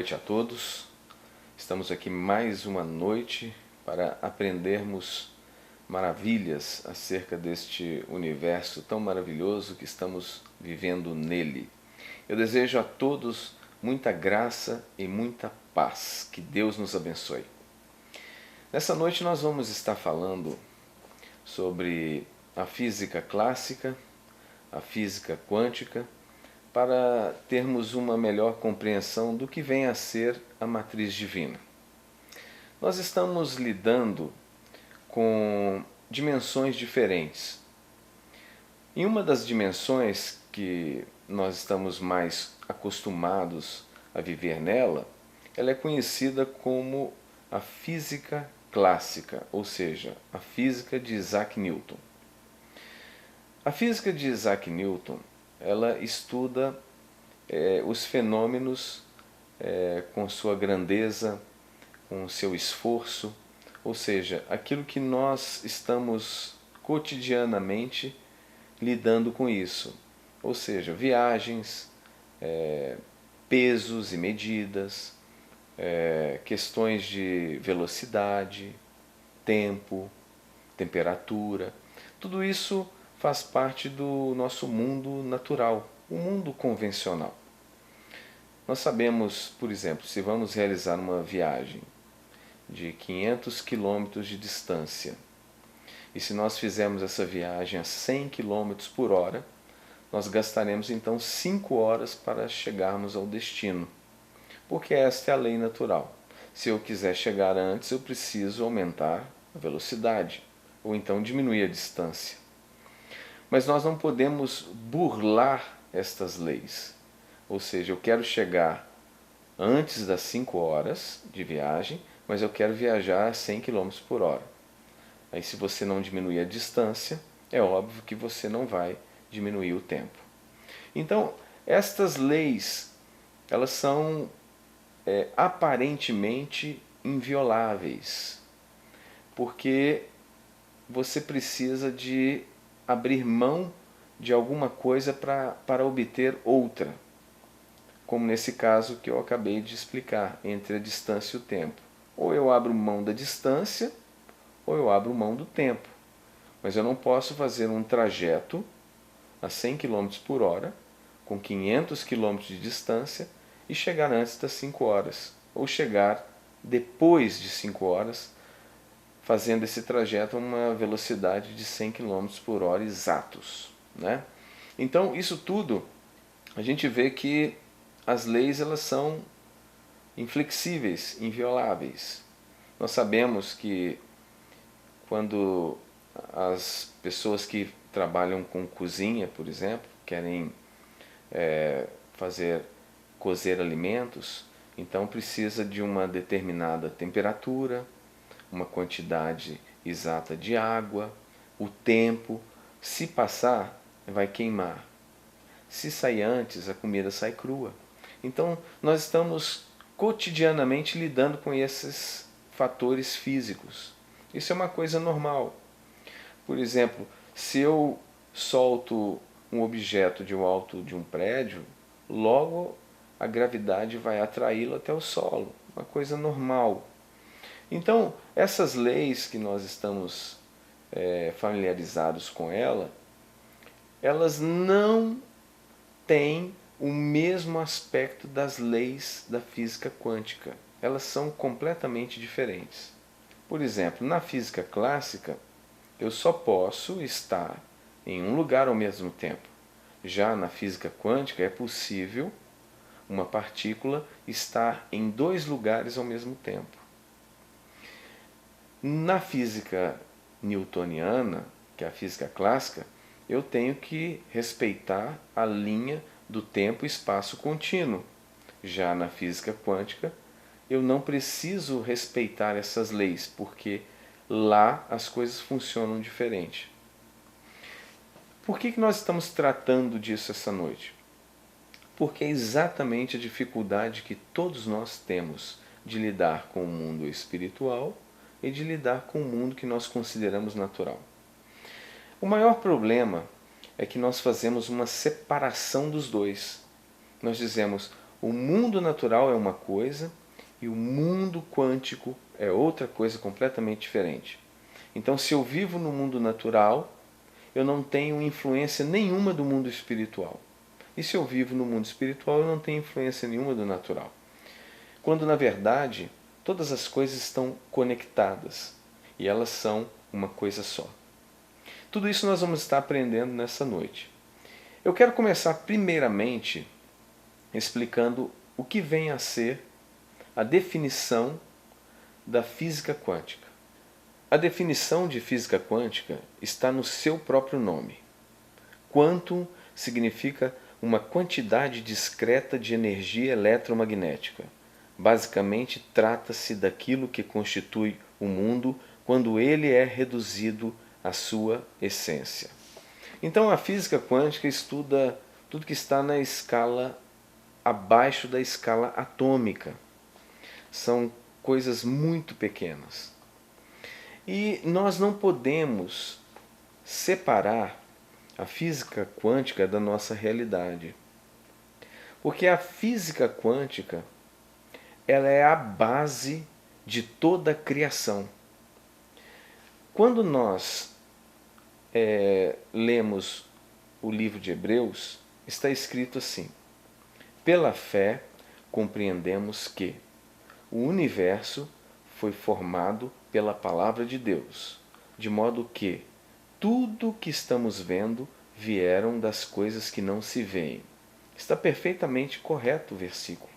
noite a todos. Estamos aqui mais uma noite para aprendermos maravilhas acerca deste universo tão maravilhoso que estamos vivendo nele. Eu desejo a todos muita graça e muita paz. Que Deus nos abençoe. Nessa noite nós vamos estar falando sobre a física clássica, a física quântica, para termos uma melhor compreensão do que vem a ser a matriz divina. Nós estamos lidando com dimensões diferentes. Em uma das dimensões que nós estamos mais acostumados a viver nela, ela é conhecida como a física clássica, ou seja, a física de Isaac Newton. A física de Isaac Newton, ela estuda os fenômenos com sua grandeza, com seu esforço, ou seja, aquilo que nós estamos cotidianamente lidando com isso, ou seja, viagens, pesos e medidas, questões de velocidade, tempo, temperatura, tudo isso faz parte do nosso mundo natural, o mundo convencional. Nós sabemos, por exemplo, se vamos realizar uma viagem de 500 km de distância, e se nós fizermos essa viagem a 100 km por hora, nós gastaremos então 5 horas para chegarmos ao destino, porque esta é a lei natural. Se eu quiser chegar antes, eu preciso aumentar a velocidade, ou então diminuir a distância. Mas nós não podemos burlar estas leis. Ou seja, eu quero chegar antes das 5 horas de viagem, mas eu quero viajar a 100 km por hora. Aí se você não diminuir a distância, é óbvio que você não vai diminuir o tempo. Então, estas leis, elas são aparentemente invioláveis, porque você precisa de abrir mão de alguma coisa para obter outra, como nesse caso que eu acabei de explicar, entre a distância e o tempo. Ou eu abro mão da distância, ou eu abro mão do tempo. Mas eu não posso fazer um trajeto a 100 km por hora, com 500 km de distância, e chegar antes das 5 horas, ou chegar depois de 5 horas, fazendo esse trajeto a uma velocidade de 100 km por hora exatos, né? Então, isso tudo, a gente vê que as leis elas são inflexíveis, invioláveis. Nós sabemos que quando as pessoas que trabalham com cozinha, por exemplo, querem cozer alimentos, então precisa de uma determinada temperatura, uma quantidade exata de água, o tempo. Se passar, vai queimar. Se sair antes, a comida sai crua. Então, nós estamos cotidianamente lidando com esses fatores físicos. Isso é uma coisa normal. Por exemplo, se eu solto um objeto de um alto de um prédio, logo a gravidade vai atraí-lo até o solo. Uma coisa normal. Então, essas leis que nós estamos familiarizados com elas não têm o mesmo aspecto das leis da física quântica. Elas são completamente diferentes. Por exemplo, na física clássica, eu só posso estar em um lugar ao mesmo tempo. Já na física quântica é possível uma partícula estar em 2 lugares ao mesmo tempo. Na física newtoniana, que é a física clássica, eu tenho que respeitar a linha do tempo e espaço contínuo. Já na física quântica, eu não preciso respeitar essas leis, porque lá as coisas funcionam diferente. Por que nós estamos tratando disso essa noite? Porque é exatamente a dificuldade que todos nós temos de lidar com o mundo espiritual e de lidar com o mundo que nós consideramos natural. O maior problema é que nós fazemos uma separação dos dois. Nós dizemos, O mundo natural é uma coisa e o mundo quântico é outra coisa completamente diferente. Então, se eu vivo no mundo natural, eu não tenho influência nenhuma do mundo espiritual. E se eu vivo no mundo espiritual, eu não tenho influência nenhuma do natural. Quando, na verdade, todas as coisas estão conectadas e elas são uma coisa só. Tudo isso nós vamos estar aprendendo nessa noite. Eu quero começar primeiramente explicando o que vem a ser a definição da física quântica. A definição de física quântica está no seu próprio nome. Quantum significa uma quantidade discreta de energia eletromagnética. Basicamente, trata-se daquilo que constitui o mundo quando ele é reduzido à sua essência. Então, a física quântica estuda tudo que está na escala abaixo da escala atômica. São coisas muito pequenas. E nós não podemos separar a física quântica da nossa realidade. Porque a física quântica, ela é a base de toda a criação. Quando nós lemos o livro de Hebreus, está escrito assim: pela fé compreendemos que o universo foi formado pela palavra de Deus, de modo que tudo que estamos vendo vieram das coisas que não se veem. Está perfeitamente correto o versículo.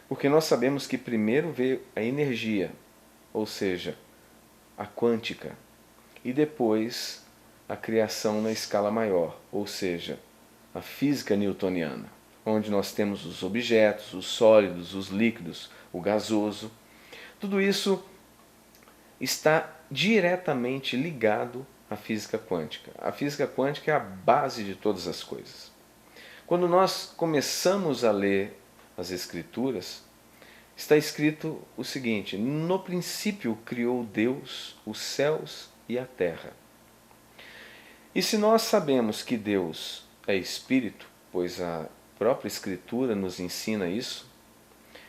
Porque nós sabemos que primeiro veio a energia, ou seja, a quântica, e depois a criação na escala maior, ou seja, a física newtoniana, onde nós temos os objetos, os sólidos, os líquidos, o gasoso. Tudo isso está diretamente ligado à física quântica. A física quântica é a base de todas as coisas. Quando nós começamos a ler as Escrituras, está escrito o seguinte: no princípio criou Deus os céus e a terra. E se nós sabemos que Deus é Espírito, pois a própria Escritura nos ensina isso,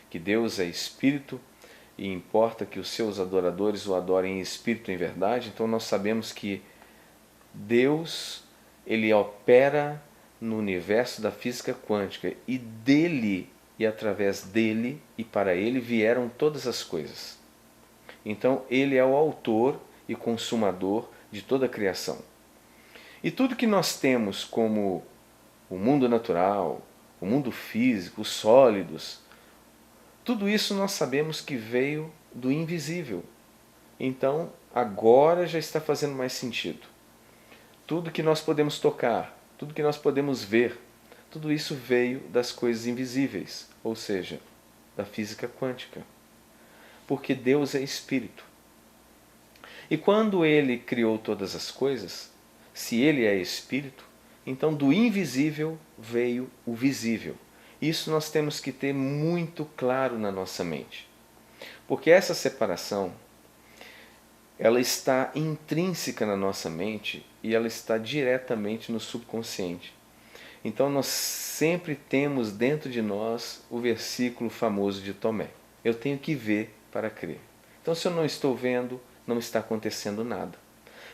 que Deus é Espírito e importa que os seus adoradores o adorem em espírito e em verdade, então nós sabemos que Deus, ele opera no universo da física quântica e dele e através dele e para ele vieram todas as coisas. Então ele é o autor e consumador de toda a criação. E tudo que nós temos como o mundo natural, o mundo físico, os sólidos, tudo isso nós sabemos que veio do invisível. Então, agora já está fazendo mais sentido. Tudo que nós podemos tocar, tudo que nós podemos ver, tudo isso veio das coisas invisíveis, ou seja, da física quântica. Porque Deus é Espírito. E quando Ele criou todas as coisas, se Ele é Espírito, então do invisível veio o visível. Isso nós temos que ter muito claro na nossa mente. Porque essa separação, ela está intrínseca na nossa mente e ela está diretamente no subconsciente. Então nós sempre temos dentro de nós o versículo famoso de Tomé: eu tenho que ver para crer. Então se eu não estou vendo, não está acontecendo nada.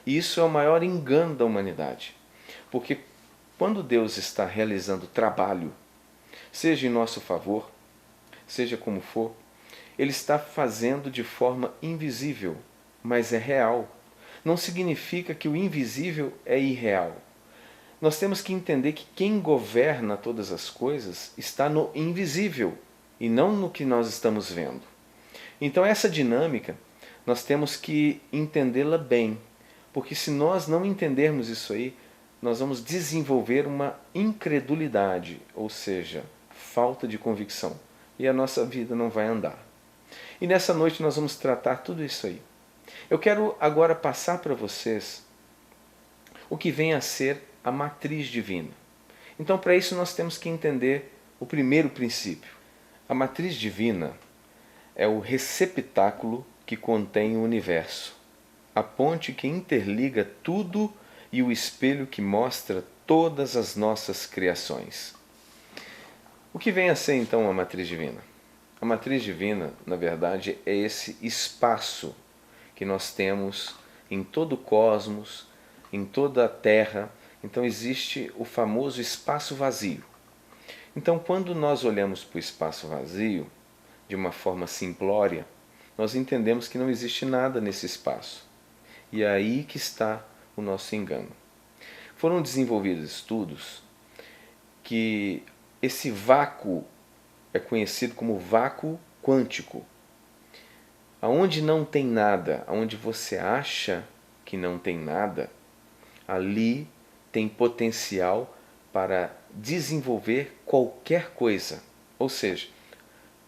E isso é o maior engano da humanidade. Porque quando Deus está realizando trabalho, seja em nosso favor, seja como for, Ele está fazendo de forma invisível, mas é real. Não significa que o invisível é irreal. Nós temos que entender que quem governa todas as coisas está no invisível e não no que nós estamos vendo. Então essa dinâmica nós temos que entendê-la bem, porque se nós não entendermos isso aí, nós vamos desenvolver uma incredulidade, ou seja, falta de convicção, e a nossa vida não vai andar. E nessa noite nós vamos tratar tudo isso aí. Eu quero agora passar para vocês o que vem a ser a matriz divina. Então, para isso nós temos que entender o primeiro princípio. A matriz divina é o receptáculo que contém o universo, a ponte que interliga tudo e o espelho que mostra todas as nossas criações. O O que vem a ser então a matriz divina? A matriz divina, na verdade, é esse espaço que nós temos em todo o cosmos, em toda a Terra. Então existe o famoso espaço vazio. Então, quando nós olhamos para o espaço vazio, de uma forma simplória, nós entendemos que não existe nada nesse espaço. E é aí que está o nosso engano. Foram desenvolvidos estudos que esse vácuo é conhecido como vácuo quântico. Aonde não tem nada, aonde você acha que não tem nada, ali tem potencial para desenvolver qualquer coisa. Ou seja,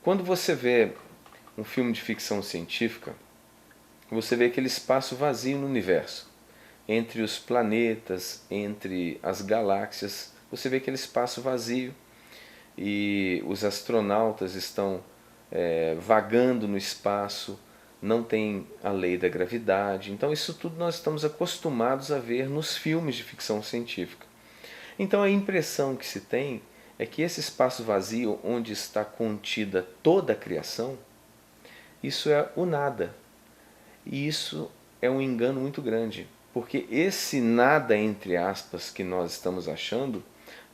quando você vê um filme de ficção científica, você vê aquele espaço vazio no universo. Entre os planetas, entre as galáxias, você vê aquele espaço vazio e os astronautas estão vagando no espaço, não tem a lei da gravidade. Então isso tudo nós estamos acostumados a ver nos filmes de ficção científica. Então a impressão que se tem é que esse espaço vazio onde está contida toda a criação, isso é o nada. E isso é um engano muito grande, porque esse nada, entre aspas, que nós estamos achando,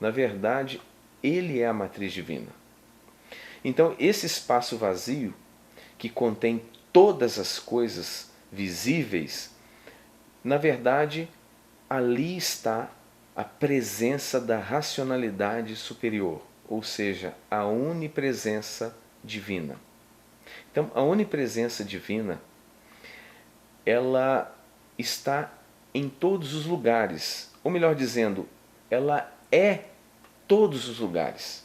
na verdade, ele é a matriz divina. Então, esse espaço vazio, que contém todas as coisas visíveis, na verdade, ali está a presença da racionalidade superior, ou seja, a onipresença divina. Então, a onipresença divina, ela está em todos os lugares, ou melhor dizendo, ela é todos os lugares.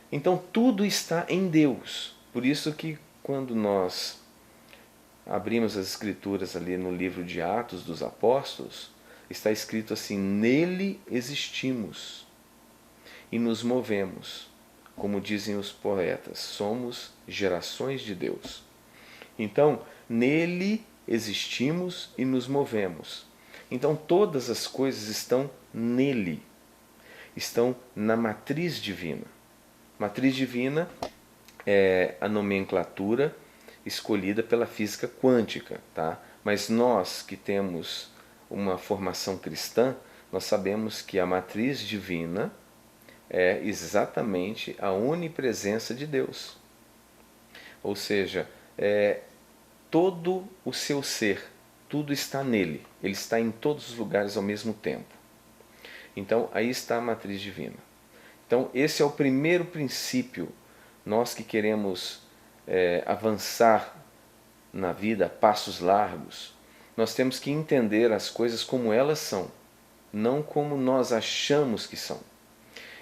Então tudo está em Deus. Por isso que quando nós abrimos as escrituras ali no livro de Atos dos Apóstolos, está escrito assim: nele existimos e nos movemos, como dizem os poetas, somos gerações de Deus. Então, nele existimos e nos movemos. Então todas as coisas estão nele, estão na matriz divina. Matriz divina é a nomenclatura escolhida pela física quântica, tá? Mas nós que temos uma formação cristã, nós sabemos que a matriz divina é exatamente a onipresença de Deus. Ou seja, todo o seu ser, tudo está nele, ele está em todos os lugares ao mesmo tempo. Então aí está a matriz divina. Então esse é o primeiro princípio. Nós que queremos avançar na vida a passos largos, nós temos que entender as coisas como elas são, não como nós achamos que são.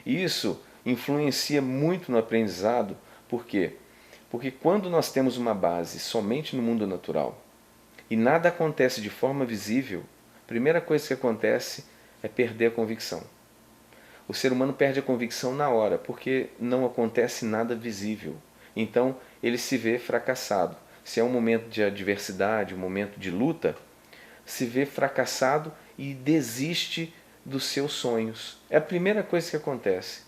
E isso influencia muito no aprendizado, por quê? Porque quando nós temos uma base somente no mundo natural e nada acontece de forma visível, a primeira coisa que acontece é perder a convicção. O ser humano perde a convicção na hora, porque não acontece nada visível. Então ele se vê fracassado. Se é um momento de adversidade, um momento de luta, se vê fracassado e desiste dos seus sonhos. É a primeira coisa que acontece.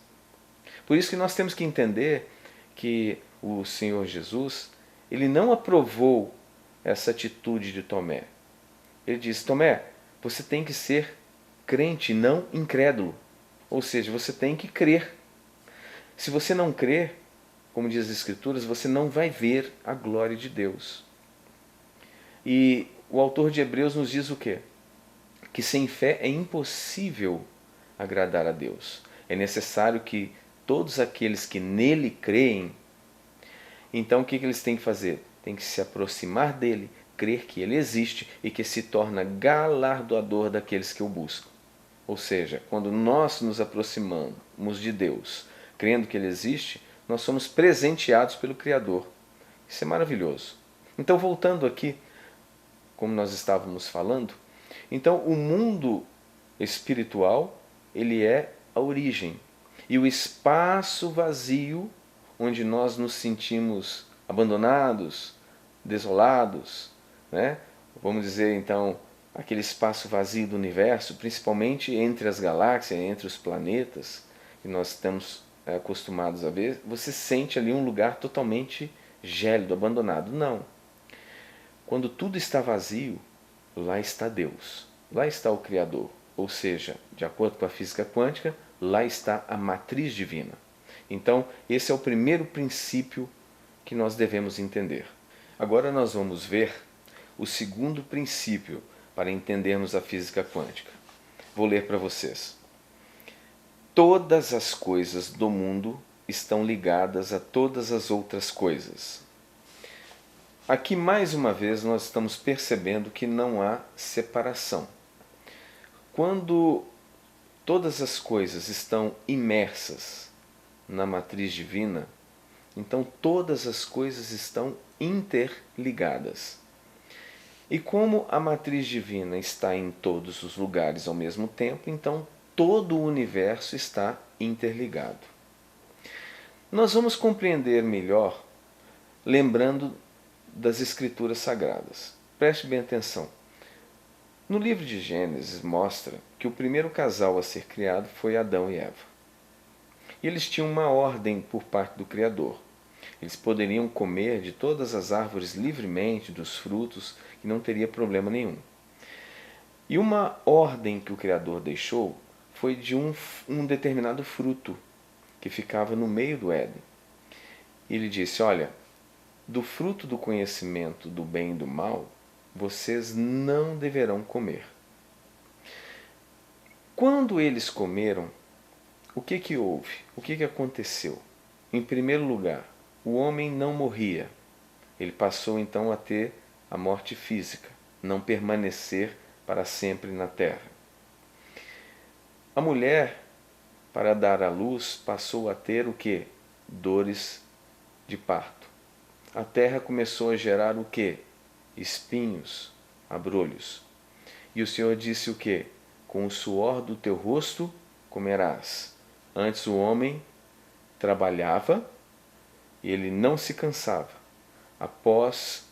Por isso que nós temos que entender que o Senhor Jesus, ele não aprovou essa atitude de Tomé. Ele disse: Tomé, você tem que ser crente, não incrédulo. Ou seja, você tem que crer. Se você não crer, como diz as Escrituras, você não vai ver a glória de Deus. E o autor de Hebreus nos diz o quê? Que sem fé é impossível agradar a Deus. É necessário que todos aqueles que nele creem, então o que eles têm que fazer? Tem que se aproximar dele, crer que ele existe e que se torna galardoador daqueles que o buscam. Ou seja, quando nós nos aproximamos de Deus, crendo que ele existe, nós somos presenteados pelo Criador. Isso é maravilhoso. Então, voltando aqui, como nós estávamos falando, então o mundo espiritual, ele é a origem. E o espaço vazio, onde nós nos sentimos abandonados, desolados, né? Vamos dizer então, aquele espaço vazio do universo, principalmente entre as galáxias, entre os planetas, que nós estamos acostumados a ver, você sente ali um lugar totalmente gélido, abandonado. Não. Quando tudo está vazio, lá está Deus. Lá está o Criador. Ou seja, de acordo com a física quântica, lá está a matriz divina. Então, esse é o primeiro princípio que nós devemos entender. Agora nós vamos ver o segundo princípio para entendermos a física quântica. Vou ler para vocês. Todas as coisas do mundo estão ligadas a todas as outras coisas. Aqui, mais uma vez, nós estamos percebendo que não há separação. Quando todas as coisas estão imersas na matriz divina, então todas as coisas estão interligadas. E como a matriz divina está em todos os lugares ao mesmo tempo, então todo o universo está interligado. Nós vamos compreender melhor lembrando das Escrituras Sagradas. Preste bem atenção. No livro de Gênesis mostra que o primeiro casal a ser criado foi Adão e Eva. E eles tinham uma ordem por parte do Criador. Eles poderiam comer de todas as árvores livremente, dos frutos, e não teria problema nenhum. E uma ordem que o Criador deixou foi de um determinado fruto que ficava no meio do Éden. Ele disse, olha, do fruto do conhecimento do bem e do mal, vocês não deverão comer. Quando eles comeram, o que houve? O que aconteceu? Em primeiro lugar, o homem não morria. Ele passou então a ter a morte física, não permanecer para sempre na terra. A mulher, para dar à luz, passou a ter o quê? Dores de parto. A terra começou a gerar o quê? Espinhos, abrolhos. E o Senhor disse o quê? Com o suor do teu rosto comerás. Antes o homem trabalhava e ele não se cansava. Após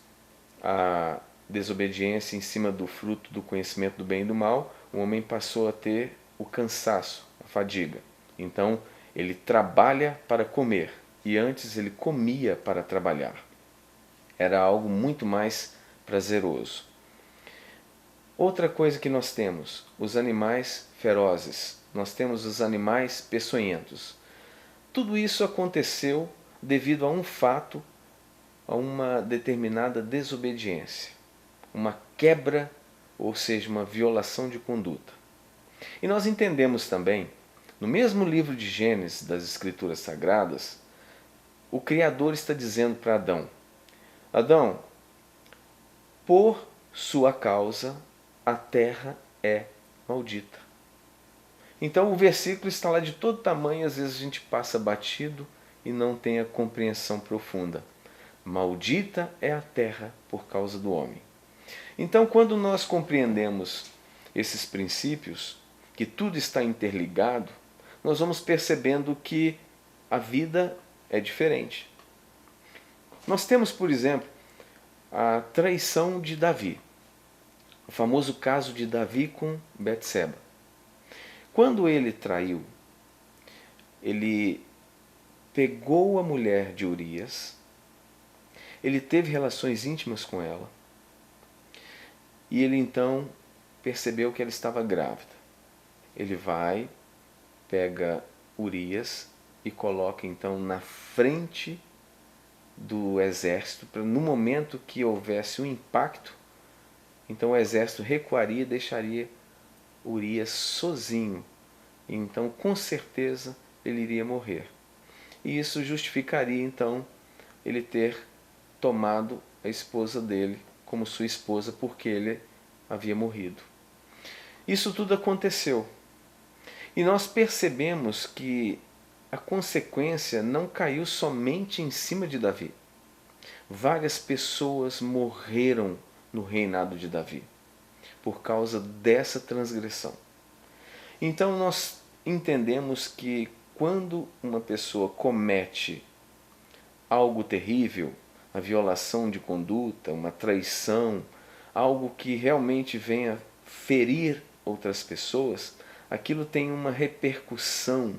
a desobediência em cima do fruto do conhecimento do bem e do mal, o homem passou a ter o cansaço, a fadiga. Então ele trabalha para comer e antes ele comia para trabalhar. Era algo muito mais prazeroso. Outra coisa que nós temos, os animais ferozes. Nós temos os animais peçonhentos. Tudo isso aconteceu devido a um fato, a uma determinada desobediência, uma quebra, ou seja, uma violação de conduta. E nós entendemos também, no mesmo livro de Gênesis das Escrituras Sagradas, o Criador está dizendo para Adão, Adão, por sua causa a terra é maldita. Então o versículo está lá de todo tamanho, às vezes a gente passa batido e não tem a compreensão profunda. Maldita é a terra por causa do homem. Então quando nós compreendemos esses princípios, que tudo está interligado, nós vamos percebendo que a vida é diferente. Nós temos, por exemplo, a traição de Davi, o famoso caso de Davi com Betseba. Quando ele traiu, ele pegou a mulher de Urias, ele teve relações íntimas com ela, e ele então percebeu que ela estava grávida. Ele vai, pega Urias e coloca então na frente do exército, para no momento que houvesse um impacto, então o exército recuaria e deixaria Urias sozinho. Então, com certeza, ele iria morrer. E isso justificaria, então, ele ter tomado a esposa dele como sua esposa, porque ele havia morrido. Isso tudo aconteceu. E nós percebemos que a consequência não caiu somente em cima de Davi. Várias pessoas morreram no reinado de Davi por causa dessa transgressão. Então nós entendemos que quando uma pessoa comete algo terrível, a violação de conduta, uma traição, algo que realmente venha ferir outras pessoas, aquilo tem uma repercussão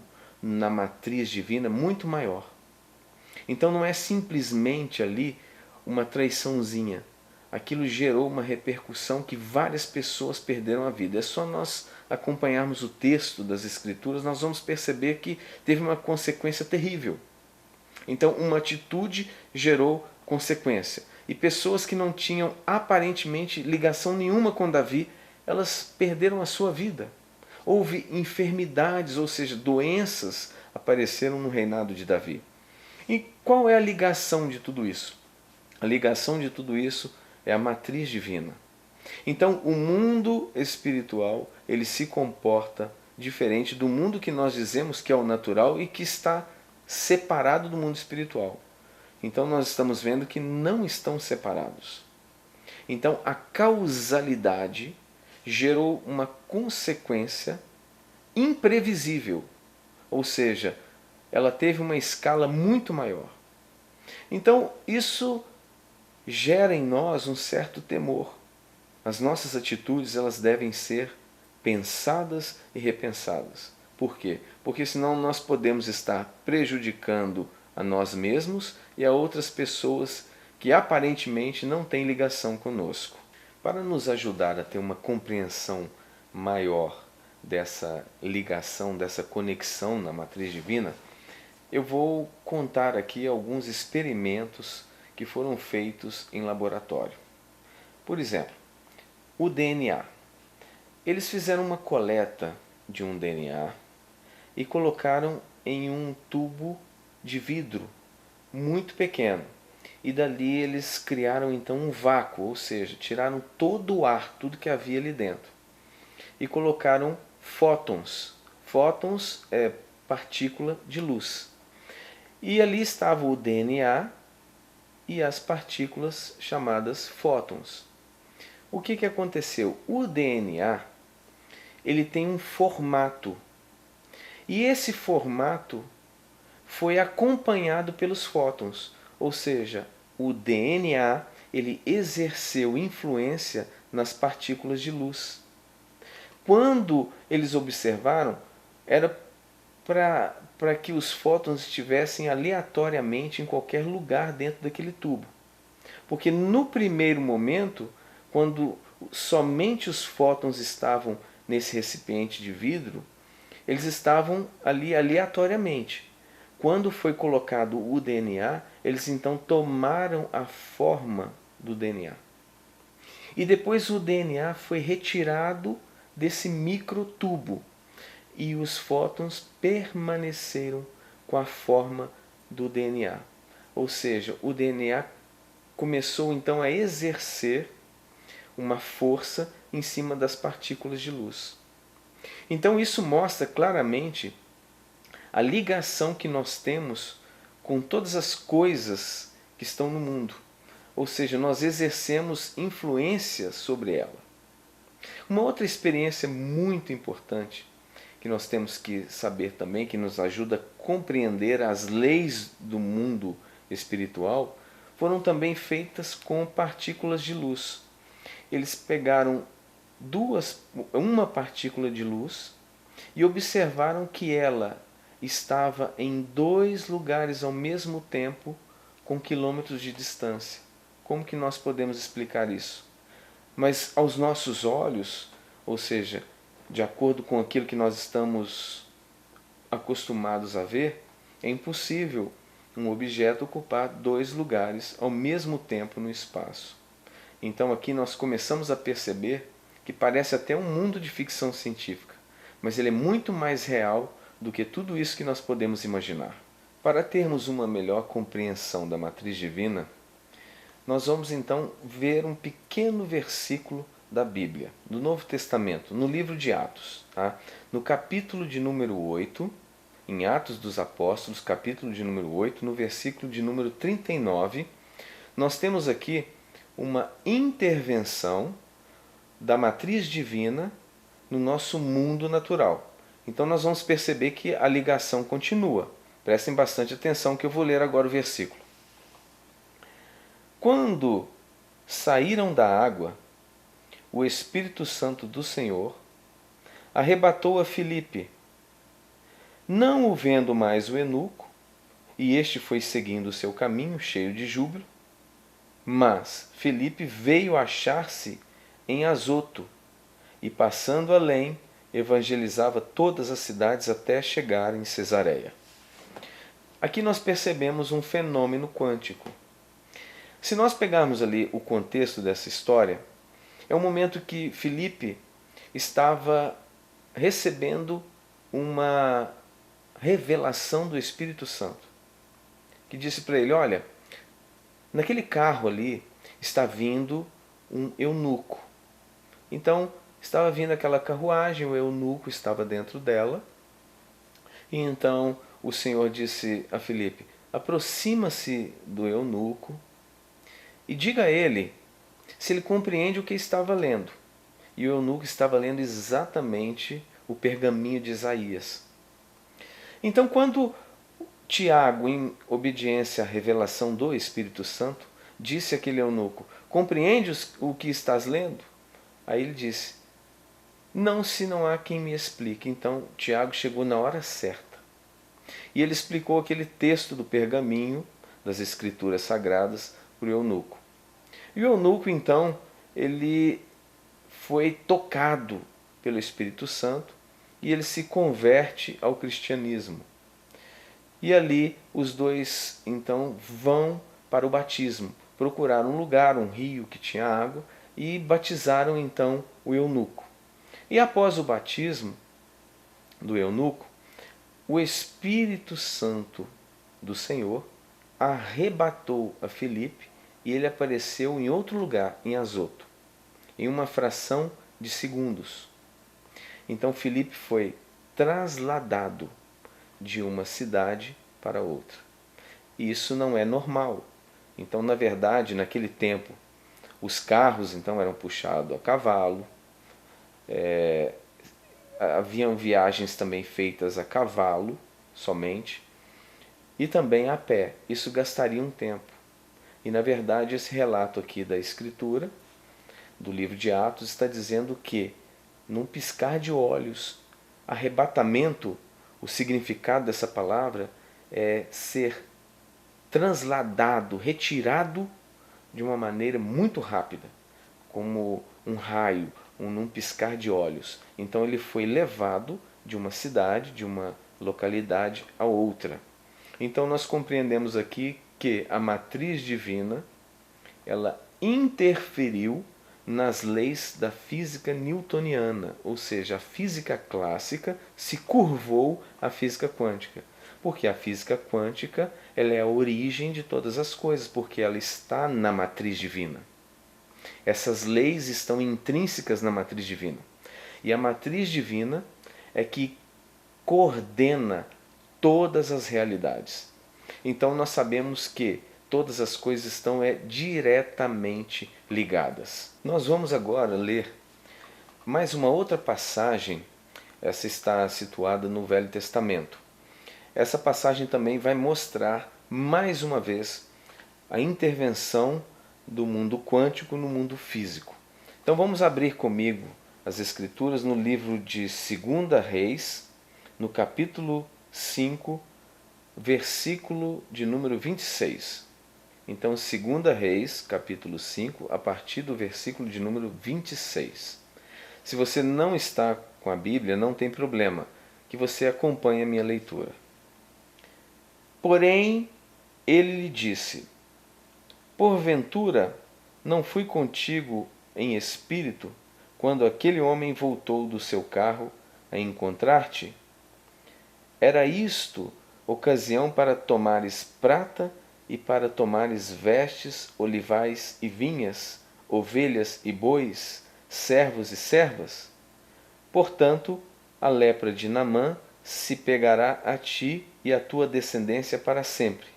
na matriz divina muito maior. Então não é simplesmente ali uma traiçãozinha. Aquilo gerou uma repercussão que várias pessoas perderam a vida. É só nós acompanharmos o texto das Escrituras, nós vamos perceber que teve uma consequência terrível. Então uma atitude gerou consequência. E pessoas que não tinham aparentemente ligação nenhuma com Davi, elas perderam a sua vida. Houve enfermidades, ou seja, doenças apareceram no reinado de Davi. E qual é a ligação de tudo isso? A ligação de tudo isso é a matriz divina. Então, o mundo espiritual, ele se comporta diferente do mundo que nós dizemos que é o natural e que está separado do mundo espiritual. Então, nós estamos vendo que não estão separados. Então, a causalidade gerou uma consequência imprevisível, ou seja, ela teve uma escala muito maior. Então, isso gera em nós um certo temor. As nossas atitudes, elas devem ser pensadas e repensadas. Por quê? Porque senão nós podemos estar prejudicando a nós mesmos e a outras pessoas que aparentemente não têm ligação conosco. Para nos ajudar a ter uma compreensão maior dessa ligação, dessa conexão na matriz divina, eu vou contar aqui alguns experimentos que foram feitos em laboratório. Por exemplo, o DNA. Eles fizeram uma coleta de um DNA e colocaram em um tubo de vidro muito pequeno. E dali eles criaram então um vácuo, ou seja, tiraram todo o ar, tudo que havia ali dentro. E colocaram fótons. Fótons é partícula de luz. E ali estava o DNA e as partículas chamadas fótons. O que aconteceu? O DNA ele tem um formato. E esse formato foi acompanhado pelos fótons. Ou seja, o DNA ele exerceu influência nas partículas de luz. Quando eles observaram, era para que os fótons estivessem aleatoriamente em qualquer lugar dentro daquele tubo. Porque no primeiro momento, quando somente os fótons estavam nesse recipiente de vidro, eles estavam ali aleatoriamente. Quando foi colocado o DNA, eles então tomaram a forma do DNA. E depois o DNA foi retirado desse microtubo e os fótons permaneceram com a forma do DNA. Ou seja, o DNA começou então a exercer uma força em cima das partículas de luz. Então isso mostra claramente a ligação que nós temos com todas as coisas que estão no mundo. Ou seja, nós exercemos influência sobre ela. Uma outra experiência muito importante que nós temos que saber também, que nos ajuda a compreender as leis do mundo espiritual, foram também feitas com partículas de luz. Eles pegaram uma partícula de luz e observaram que ela estava em 2 lugares ao mesmo tempo com quilômetros de distância. Como que nós podemos explicar isso? Mas aos nossos olhos, ou seja, de acordo com aquilo que nós estamos acostumados a ver, é impossível um objeto ocupar 2 lugares ao mesmo tempo no espaço. Então aqui nós começamos a perceber que parece até um mundo de ficção científica, mas ele é muito mais real do que tudo isso que nós podemos imaginar. Para termos uma melhor compreensão da matriz divina, nós vamos então ver um pequeno versículo da Bíblia, do Novo Testamento, no livro de Atos. Tá? No capítulo de número 8, em Atos dos Apóstolos, capítulo de número 8, no versículo de número 39, nós temos aqui uma intervenção da matriz divina no nosso mundo natural. Então nós vamos perceber que a ligação continua. Prestem bastante atenção que eu vou ler agora o versículo. Quando saíram da água, o Espírito Santo do Senhor arrebatou a Filipe. Não o vendo mais o eunuco, e este foi seguindo o seu caminho, cheio de júbilo, mas Filipe veio achar-se em Azoto, e passando além, evangelizava todas as cidades até chegar em Cesareia. Aqui nós percebemos um fenômeno quântico. Se nós pegarmos ali o contexto dessa história, é um momento que Filipe estava recebendo uma revelação do Espírito Santo, que disse para ele: olha, naquele carro ali está vindo um eunuco. Então estava vindo aquela carruagem, o eunuco estava dentro dela, e então o Senhor disse a Filipe: aproxima-se do eunuco e diga a ele se ele compreende o que estava lendo. E o eunuco estava lendo exatamente o pergaminho de Isaías. Então, quando Tiago, em obediência à revelação do Espírito Santo, disse àquele eunuco: compreende o que estás lendo? Aí ele disse: não, se não há quem me explique. Então Tiago chegou na hora certa. E ele explicou aquele texto do pergaminho das Escrituras Sagradas para o eunuco. E o eunuco, então, ele foi tocado pelo Espírito Santo e ele se converte ao cristianismo. E ali os dois, então, vão para o batismo. Procuraram um lugar, um rio que tinha água, e batizaram, então, o eunuco. E após o batismo do eunuco, o Espírito Santo do Senhor arrebatou a Filipe e ele apareceu em outro lugar, em Azoto, em uma fração de segundos. Então Filipe foi trasladado de uma cidade para outra. E isso não é normal. Então, na verdade, naquele tempo, os carros então eram puxados a cavalo, haviam viagens também feitas a cavalo somente, e também a pé. Isso gastaria um tempo. E na verdade esse relato aqui da Escritura, do livro de Atos, está dizendo que, num piscar de olhos, arrebatamento, o significado dessa palavra é ser transladado, retirado de uma maneira muito rápida, como um raio, num piscar de olhos. Então ele foi levado de uma cidade, de uma localidade a outra. Então nós compreendemos aqui que a matriz divina, ela interferiu nas leis da física newtoniana, ou seja, a física clássica se curvou à física quântica, porque a física quântica ela é a origem de todas as coisas, porque ela está na matriz divina. Essas leis estão intrínsecas na matriz divina. E a matriz divina é que coordena todas as realidades. Então nós sabemos que todas as coisas estão diretamente ligadas. Nós vamos agora ler mais uma outra passagem. Essa está situada no Velho Testamento. Essa passagem também vai mostrar mais uma vez a intervenção do mundo quântico no mundo físico. Então vamos abrir comigo as Escrituras no livro de 2 Reis, no capítulo 5, versículo de número 26. Então, 2 Reis, capítulo 5, a partir do versículo de número 26. Se você não está com a Bíblia, não tem problema, que você acompanhe a minha leitura. Porém, ele lhe disse: porventura, não fui contigo em espírito, quando aquele homem voltou do seu carro a encontrar-te? Era isto ocasião para tomares prata e para tomares vestes, olivais e vinhas, ovelhas e bois, servos e servas? Portanto, a lepra de Naamã se pegará a ti e à tua descendência para sempre.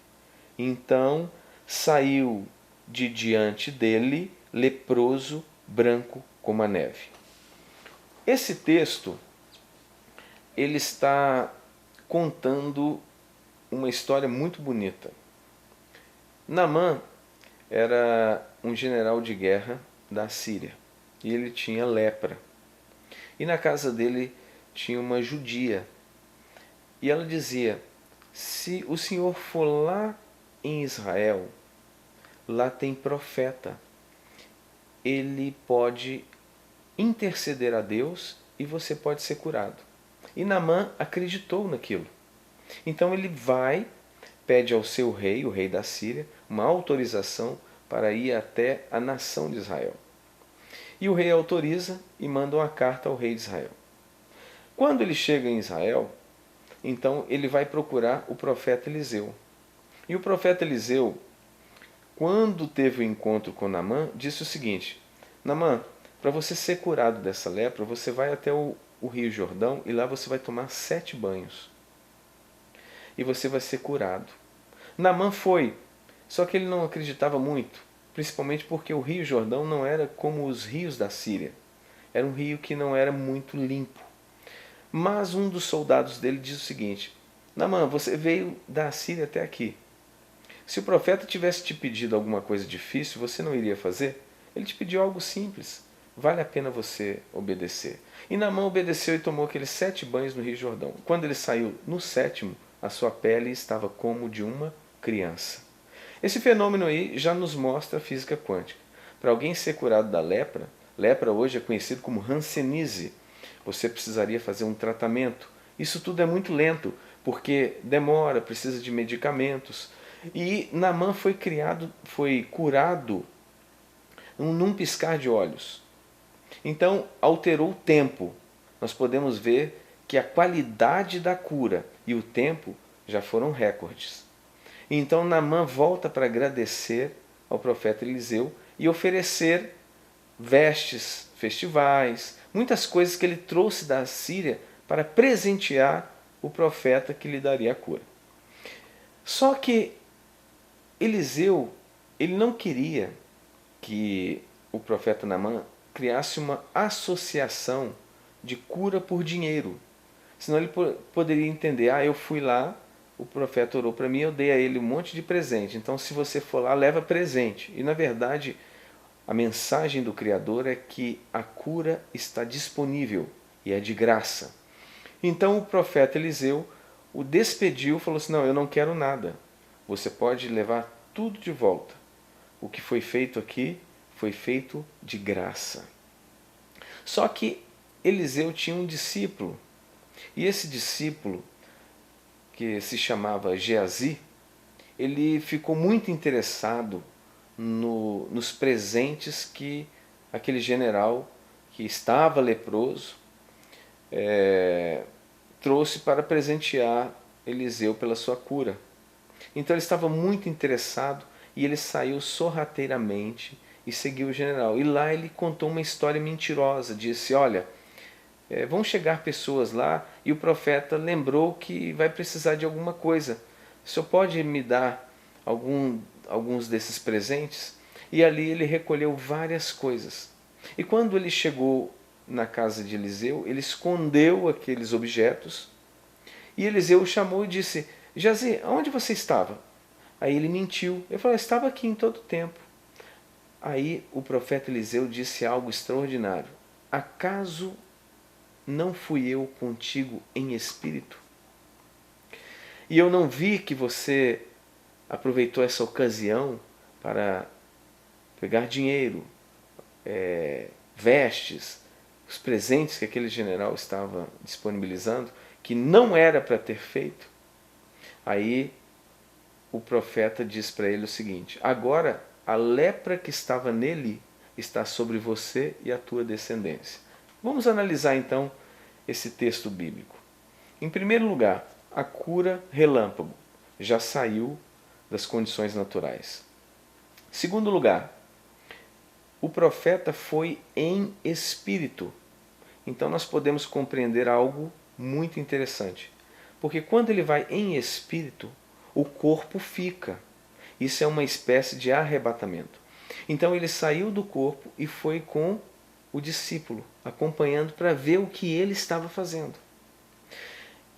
Então saiu de diante dele, leproso, branco como a neve. Esse texto, ele está contando uma história muito bonita. Naamã era um general de guerra da Síria e ele tinha lepra. E na casa dele tinha uma judia. E ela dizia: se o senhor for lá em Israel, lá tem profeta. Ele pode interceder a Deus e você pode ser curado. E Naamã acreditou naquilo. Então ele vai, pede ao seu rei, o rei da Síria, uma autorização para ir até a nação de Israel. E o rei autoriza e manda uma carta ao rei de Israel. Quando ele chega em Israel, então ele vai procurar o profeta Eliseu. E o profeta Eliseu, quando teve o encontro com Naamã, disse o seguinte: Naamã, para você ser curado dessa lepra, você vai até o Rio Jordão e lá você vai tomar 7 banhos. E você vai ser curado. Naamã foi, só que ele não acreditava muito, principalmente porque o Rio Jordão não era como os rios da Síria. Era um rio que não era muito limpo. Mas um dos soldados dele diz o seguinte: Naamã, você veio da Síria até aqui. Se o profeta tivesse te pedido alguma coisa difícil, você não iria fazer? Ele te pediu algo simples. Vale a pena você obedecer. E Naamã obedeceu e tomou aqueles 7 banhos no Rio Jordão. Quando ele saiu no 7º, a sua pele estava como de uma criança. Esse fenômeno aí já nos mostra a física quântica. Para alguém ser curado da lepra, lepra hoje é conhecido como hanseníase, você precisaria fazer um tratamento. Isso tudo é muito lento, porque demora, precisa de medicamentos. E Naamã foi curado num piscar de olhos. Então, alterou o tempo. Nós podemos ver que a qualidade da cura e o tempo já foram recordes. Então, Naamã volta para agradecer ao profeta Eliseu e oferecer vestes, festivais, muitas coisas que ele trouxe da Síria para presentear o profeta que lhe daria a cura. Só que Eliseu, ele não queria que o profeta Naamã criasse uma associação de cura por dinheiro. Senão ele poderia entender: eu fui lá, o profeta orou para mim, eu dei a ele um monte de presente. Então se você for lá, leva presente. E na verdade, a mensagem do Criador é que a cura está disponível e é de graça. Então o profeta Eliseu o despediu, falou assim: não, eu não quero nada. Você pode levar tudo de volta. O que foi feito aqui foi feito de graça. Só que Eliseu tinha um discípulo. E esse discípulo, que se chamava Geazi, ele ficou muito interessado nos presentes que aquele general que estava leproso trouxe para presentear Eliseu pela sua cura. Então ele estava muito interessado e ele saiu sorrateiramente e seguiu o general. E lá ele contou uma história mentirosa. Disse: olha, vão chegar pessoas lá e o profeta lembrou que vai precisar de alguma coisa. O senhor pode me dar alguns desses presentes? E ali ele recolheu várias coisas. E quando ele chegou na casa de Eliseu, ele escondeu aqueles objetos. E Eliseu o chamou e disse: Geazi, onde você estava? Aí ele mentiu. Ele falou: estava aqui em todo o tempo. Aí o profeta Eliseu disse algo extraordinário: acaso não fui eu contigo em espírito? E eu não vi que você aproveitou essa ocasião para pegar dinheiro, vestes, os presentes que aquele general estava disponibilizando, que não era para ter feito? Aí o profeta diz para ele o seguinte: agora a lepra que estava nele está sobre você e a tua descendência. Vamos analisar então esse texto bíblico. Em primeiro lugar, a cura relâmpago já saiu das condições naturais. Em segundo lugar, o profeta foi em espírito. Então nós podemos compreender algo muito interessante. Porque quando ele vai em espírito, o corpo fica. Isso é uma espécie de arrebatamento. Então ele saiu do corpo e foi com o discípulo, acompanhando para ver o que ele estava fazendo.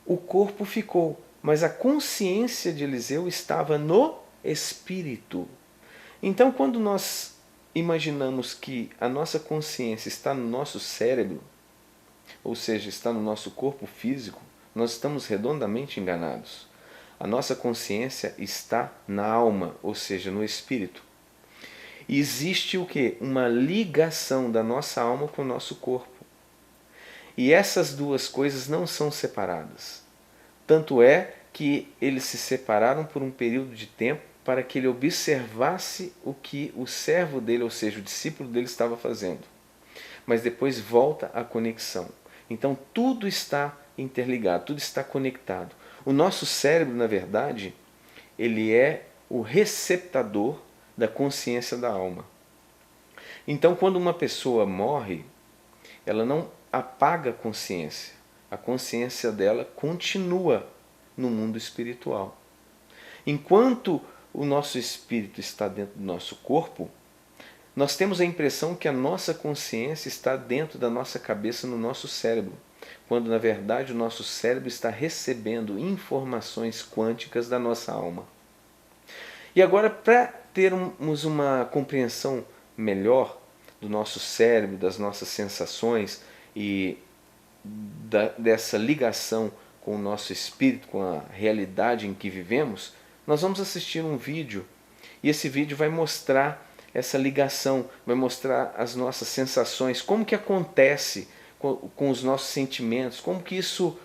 O corpo ficou, mas a consciência de Eliseu estava no espírito. Então, quando nós imaginamos que a nossa consciência está no nosso cérebro, ou seja, está no nosso corpo físico, Nós estamos redondamente enganados. A nossa consciência está na alma, ou seja, no espírito. E existe o quê? Uma ligação da nossa alma com o nosso corpo. E essas duas coisas não são separadas. Tanto é que eles se separaram por um período de tempo para que ele observasse o que o servo dele, ou seja, o discípulo dele, estava fazendo. Mas depois volta a conexão. Então tudo está interligado, tudo está conectado. O nosso cérebro, na verdade, ele é o receptador da consciência da alma. Então, quando uma pessoa morre, ela não apaga a consciência dela continua no mundo espiritual. Enquanto o nosso espírito está dentro do nosso corpo, nós temos a impressão que a nossa consciência está dentro da nossa cabeça, no nosso cérebro, quando na verdade o nosso cérebro está recebendo informações quânticas da nossa alma. E agora, para termos uma compreensão melhor do nosso cérebro, das nossas sensações e dessa ligação com o nosso espírito, com a realidade em que vivemos, nós vamos assistir um vídeo e esse vídeo vai mostrar essa ligação, vai mostrar as nossas sensações, como que acontece com os nossos sentimentos, como que isso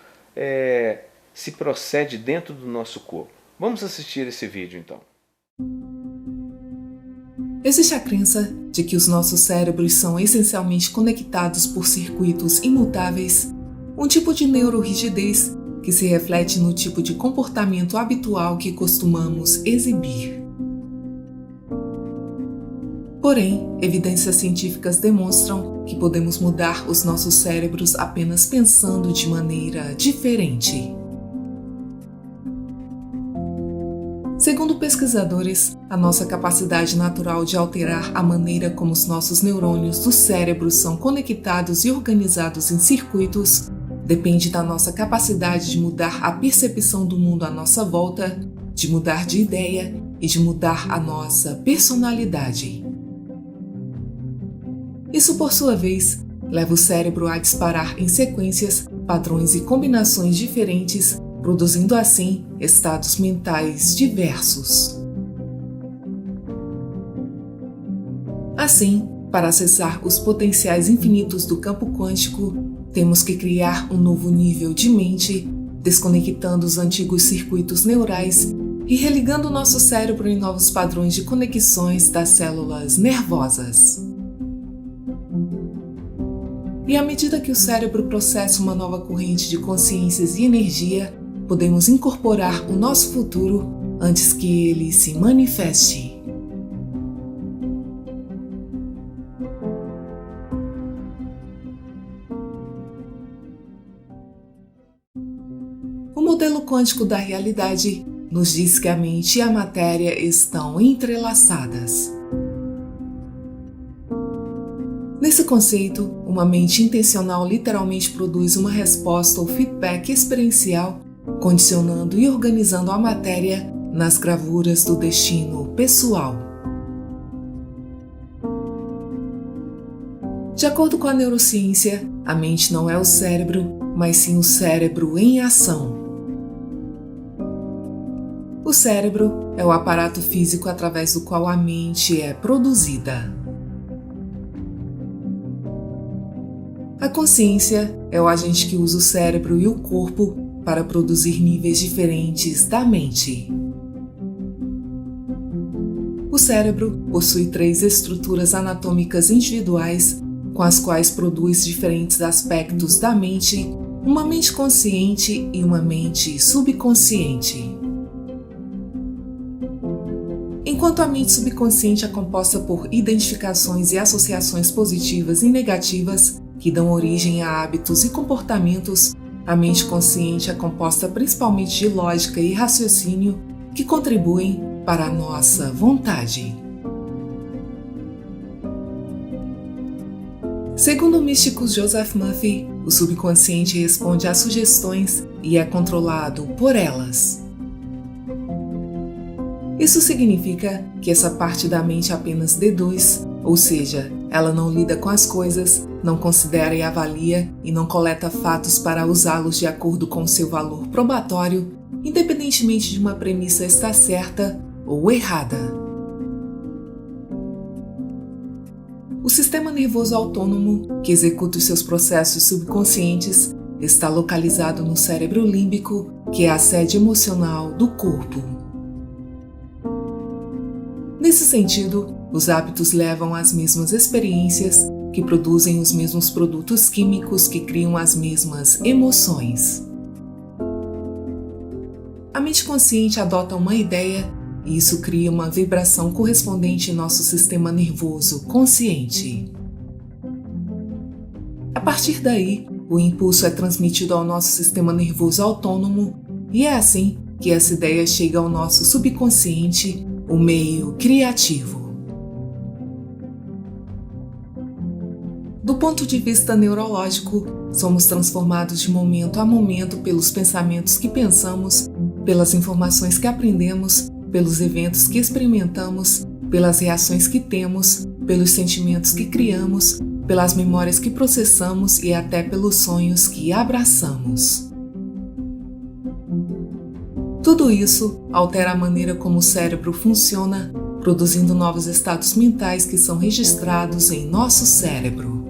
se procede dentro do nosso corpo. Vamos assistir esse vídeo então. Existe a crença de que os nossos cérebros são essencialmente conectados por circuitos imutáveis, um tipo de neurorrigidez que se reflete no tipo de comportamento habitual que costumamos exibir. Porém, evidências científicas demonstram que podemos mudar os nossos cérebros apenas pensando de maneira diferente. Segundo pesquisadores, a nossa capacidade natural de alterar a maneira como os nossos neurônios do cérebro são conectados e organizados em circuitos depende da nossa capacidade de mudar a percepção do mundo à nossa volta, de mudar de ideia e de mudar a nossa personalidade. Isso, por sua vez, leva o cérebro a disparar em sequências, padrões e combinações diferentes, produzindo assim estados mentais diversos. Assim, para acessar os potenciais infinitos do campo quântico, temos que criar um novo nível de mente, desconectando os antigos circuitos neurais e religando o nosso cérebro em novos padrões de conexões das células nervosas. E à medida que o cérebro processa uma nova corrente de consciências e energia, podemos incorporar o nosso futuro antes que ele se manifeste. O modelo quântico da realidade nos diz que a mente e a matéria estão entrelaçadas. Nesse conceito, uma mente intencional literalmente produz uma resposta ou feedback experiencial, condicionando e organizando a matéria nas gravuras do destino pessoal. De acordo com a neurociência, a mente não é o cérebro, mas sim o cérebro em ação. O cérebro é o aparato físico através do qual a mente é produzida. A consciência é o agente que usa o cérebro e o corpo para produzir níveis diferentes da mente. O cérebro possui 3 estruturas anatômicas individuais, com as quais produz diferentes aspectos da mente, uma mente consciente e uma mente subconsciente. Enquanto a mente subconsciente é composta por identificações e associações positivas e negativas, que dão origem a hábitos e comportamentos, a mente consciente é composta principalmente de lógica e raciocínio que contribuem para a nossa vontade. Segundo o místico Joseph Murphy, o subconsciente responde às sugestões e é controlado por elas. Isso significa que essa parte da mente apenas deduz, ou seja, ela não lida com as coisas, não considera e avalia e não coleta fatos para usá-los de acordo com seu valor probatório, independentemente de uma premissa estar certa ou errada. O sistema nervoso autônomo, que executa os seus processos subconscientes, está localizado no cérebro límbico, que é a sede emocional do corpo. Nesse sentido, os hábitos levam às mesmas experiências, que produzem os mesmos produtos químicos que criam as mesmas emoções. A mente consciente adota uma ideia e isso cria uma vibração correspondente em nosso sistema nervoso consciente. A partir daí, o impulso é transmitido ao nosso sistema nervoso autônomo e é assim que essa ideia chega ao nosso subconsciente, o meio criativo. Do ponto de vista neurológico, somos transformados de momento a momento pelos pensamentos que pensamos, pelas informações que aprendemos, pelos eventos que experimentamos, pelas reações que temos, pelos sentimentos que criamos, pelas memórias que processamos e até pelos sonhos que abraçamos. Tudo isso altera a maneira como o cérebro funciona, produzindo novos estados mentais que são registrados em nosso cérebro.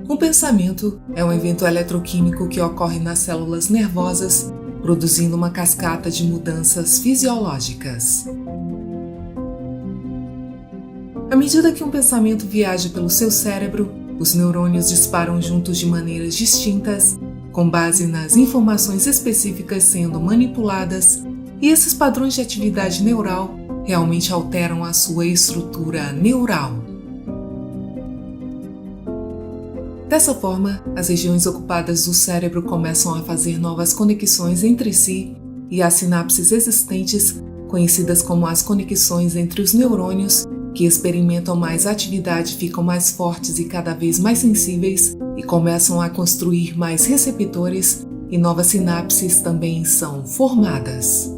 Um pensamento é um evento eletroquímico que ocorre nas células nervosas, produzindo uma cascata de mudanças fisiológicas. À medida que um pensamento viaja pelo seu cérebro, os neurônios disparam juntos de maneiras distintas, com base nas informações específicas sendo manipuladas, e esses padrões de atividade neural realmente alteram a sua estrutura neural. Dessa forma, as regiões ocupadas do cérebro começam a fazer novas conexões entre si e as sinapses existentes, conhecidas como as conexões entre os neurônios, que experimentam mais atividade, ficam mais fortes e cada vez mais sensíveis e começam a construir mais receptores e novas sinapses também são formadas.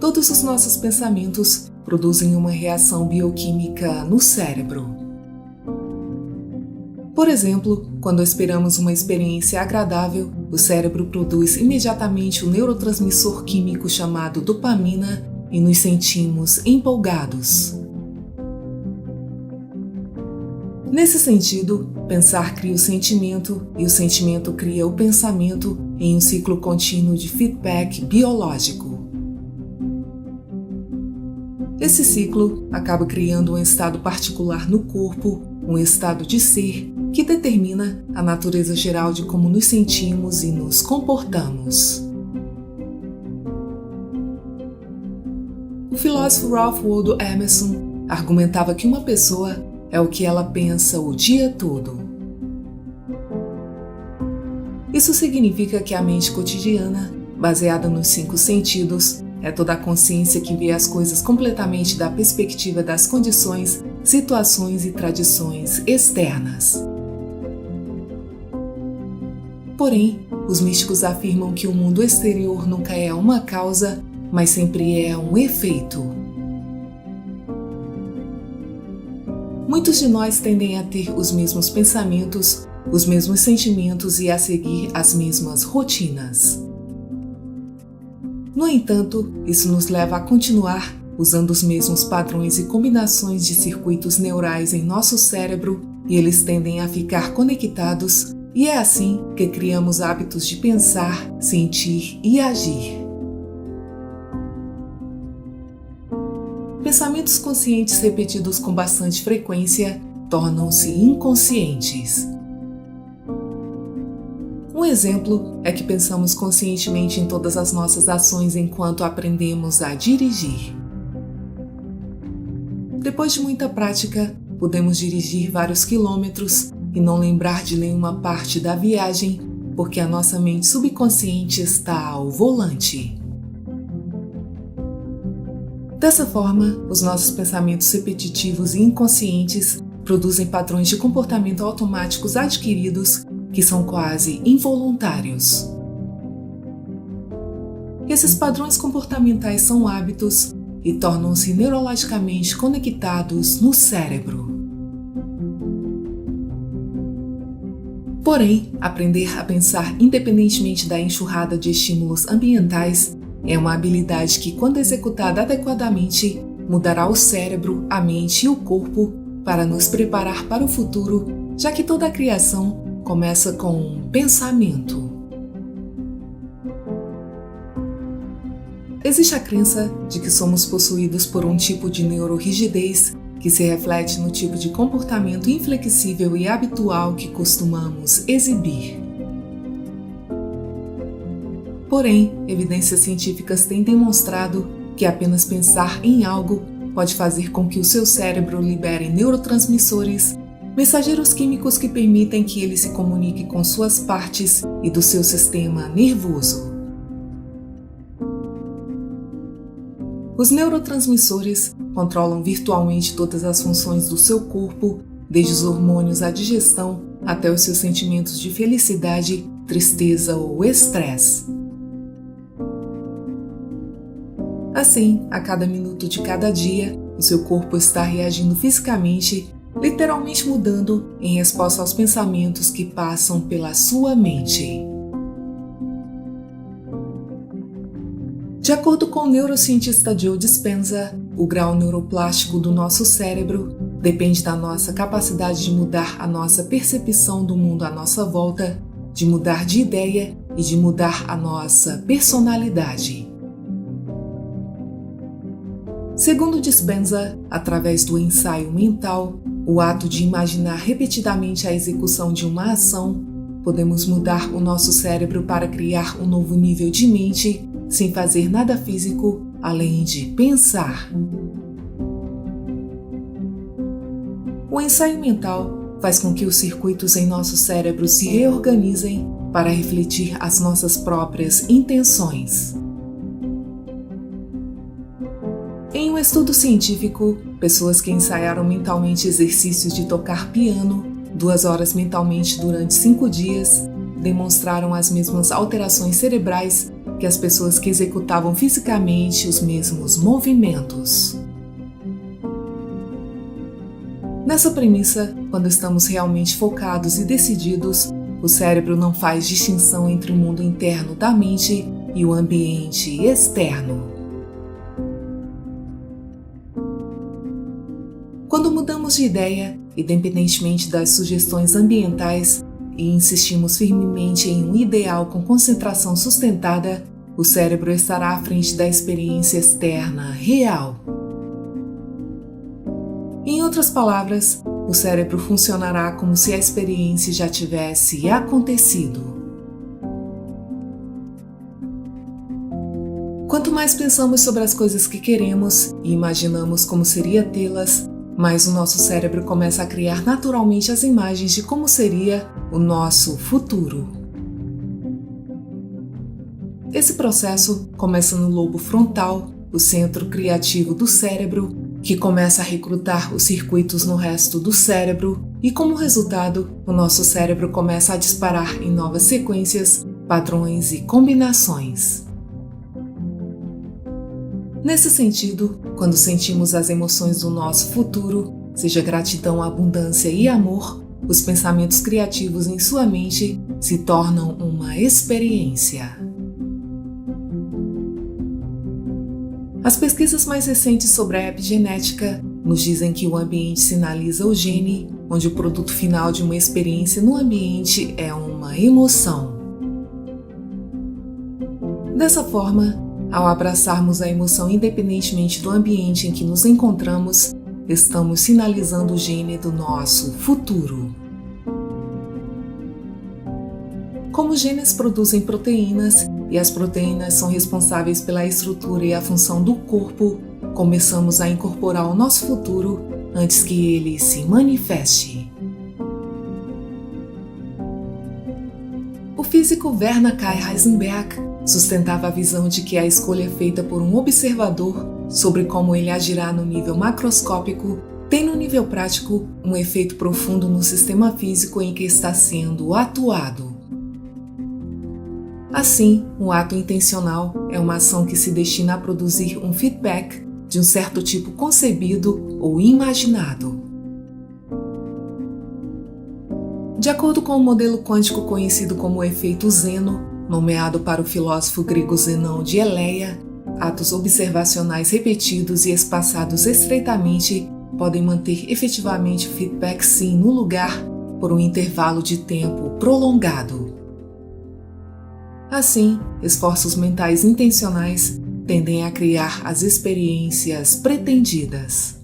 Todos os nossos pensamentos produzem uma reação bioquímica no cérebro. Por exemplo, quando esperamos uma experiência agradável, o cérebro produz imediatamente o neurotransmissor químico chamado dopamina e nos sentimos empolgados. Nesse sentido, pensar cria o sentimento e o sentimento cria o pensamento em um ciclo contínuo de feedback biológico. Esse ciclo acaba criando um estado particular no corpo, um estado de ser, que determina a natureza geral de como nos sentimos e nos comportamos. O filósofo Ralph Waldo Emerson argumentava que uma pessoa é o que ela pensa o dia todo. Isso significa que a mente cotidiana, baseada nos 5 sentidos, é toda a consciência que vê as coisas completamente da perspectiva das condições, situações e tradições externas. Porém, os místicos afirmam que o mundo exterior nunca é uma causa, mas sempre é um efeito. Muitos de nós tendem a ter os mesmos pensamentos, os mesmos sentimentos e a seguir as mesmas rotinas. No entanto, isso nos leva a continuar usando os mesmos padrões e combinações de circuitos neurais em nosso cérebro e eles tendem a ficar conectados e é assim que criamos hábitos de pensar, sentir e agir. Pensamentos conscientes repetidos com bastante frequência tornam-se inconscientes. Um exemplo é que pensamos conscientemente em todas as nossas ações enquanto aprendemos a dirigir. Depois de muita prática, podemos dirigir vários quilômetros e não lembrar de nenhuma parte da viagem, porque a nossa mente subconsciente está ao volante. Dessa forma, os nossos pensamentos repetitivos e inconscientes produzem padrões de comportamento automáticos adquiridos que são quase involuntários. Esses padrões comportamentais são hábitos e tornam-se neurologicamente conectados no cérebro. Porém, aprender a pensar independentemente da enxurrada de estímulos ambientais é uma habilidade que, quando executada adequadamente, mudará o cérebro, a mente e o corpo para nos preparar para o futuro, já que toda a criação começa com um pensamento. Existe a crença de que somos possuídos por um tipo de neurorrigidez que se reflete no tipo de comportamento inflexível e habitual que costumamos exibir. Porém, evidências científicas têm demonstrado que apenas pensar em algo pode fazer com que o seu cérebro libere neurotransmissores, mensageiros químicos que permitem que ele se comunique com suas partes e do seu sistema nervoso. Os neurotransmissores controlam virtualmente todas as funções do seu corpo, desde os hormônios à digestão até os seus sentimentos de felicidade, tristeza ou estresse. Assim, a cada minuto de cada dia, o seu corpo está reagindo fisicamente, literalmente mudando em resposta aos pensamentos que passam pela sua mente. De acordo com o neurocientista Joe Dispenza, o grau neuroplástico do nosso cérebro depende da nossa capacidade de mudar a nossa percepção do mundo à nossa volta, de mudar de ideia e de mudar a nossa personalidade. Segundo Dispenza, através do ensaio mental, o ato de imaginar repetidamente a execução de uma ação, podemos mudar o nosso cérebro para criar um novo nível de mente, sem fazer nada físico, além de pensar. O ensaio mental faz com que os circuitos em nosso cérebro se reorganizem para refletir as nossas próprias intenções. Em um estudo científico, pessoas que ensaiaram mentalmente exercícios de tocar piano 2 horas mentalmente durante 5 dias demonstraram as mesmas alterações cerebrais que as pessoas que executavam fisicamente os mesmos movimentos. Nessa premissa, quando estamos realmente focados e decididos, o cérebro não faz distinção entre o mundo interno da mente e o ambiente externo. Quando mudamos de ideia, independentemente das sugestões ambientais, e insistimos firmemente em um ideal com concentração sustentada, o cérebro estará à frente da experiência externa real. Em outras palavras, o cérebro funcionará como se a experiência já tivesse acontecido. Quanto mais pensamos sobre as coisas que queremos e imaginamos como seria tê-las, mais o nosso cérebro começa a criar naturalmente as imagens de como seria o nosso futuro. Esse processo começa no lobo frontal, o centro criativo do cérebro, que começa a recrutar os circuitos no resto do cérebro e, como resultado, o nosso cérebro começa a disparar em novas sequências, padrões e combinações. Nesse sentido, quando sentimos as emoções do nosso futuro, seja gratidão, abundância e amor, os pensamentos criativos em sua mente se tornam uma experiência. As pesquisas mais recentes sobre a epigenética nos dizem que o ambiente sinaliza o gene, onde o produto final de uma experiência no ambiente é uma emoção. Dessa forma, ao abraçarmos a emoção independentemente do ambiente em que nos encontramos, estamos sinalizando o gene do nosso futuro. Como os genes produzem proteínas e as proteínas são responsáveis pela estrutura e a função do corpo, começamos a incorporar o nosso futuro antes que ele se manifeste. O físico Werner K. Heisenberg sustentava a visão de que a escolha feita por um observador sobre como ele agirá no nível macroscópico tem no nível prático um efeito profundo no sistema físico em que está sendo atuado. Assim, um ato intencional é uma ação que se destina a produzir um feedback de um certo tipo concebido ou imaginado. De acordo com o modelo quântico conhecido como efeito Zeno, nomeado para o filósofo grego Zenão de Eleia, atos observacionais repetidos e espaçados estreitamente podem manter efetivamente o feedback sim no lugar por um intervalo de tempo prolongado. Assim, esforços mentais intencionais tendem a criar as experiências pretendidas.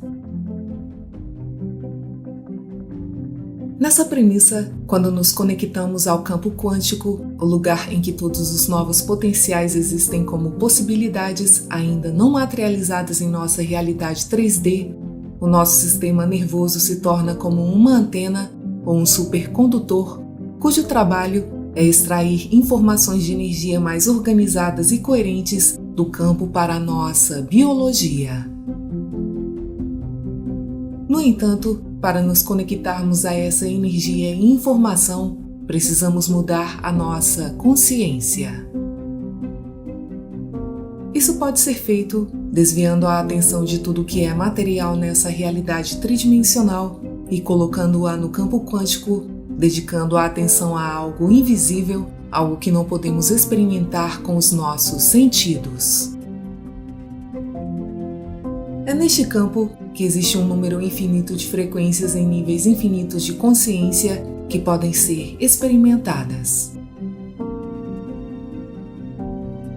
Nessa premissa, quando nos conectamos ao campo quântico, o lugar em que todos os novos potenciais existem como possibilidades ainda não materializadas em nossa realidade 3D, o nosso sistema nervoso se torna como uma antena ou um supercondutor, cujo trabalho é extrair informações de energia mais organizadas e coerentes do campo para a nossa biologia. No entanto, para nos conectarmos a essa energia e informação, precisamos mudar a nossa consciência. Isso pode ser feito desviando a atenção de tudo que é material nessa realidade tridimensional e colocando-a no campo quântico, dedicando a atenção a algo invisível, algo que não podemos experimentar com os nossos sentidos. É neste campo que existe um número infinito de frequências em níveis infinitos de consciência que podem ser experimentadas.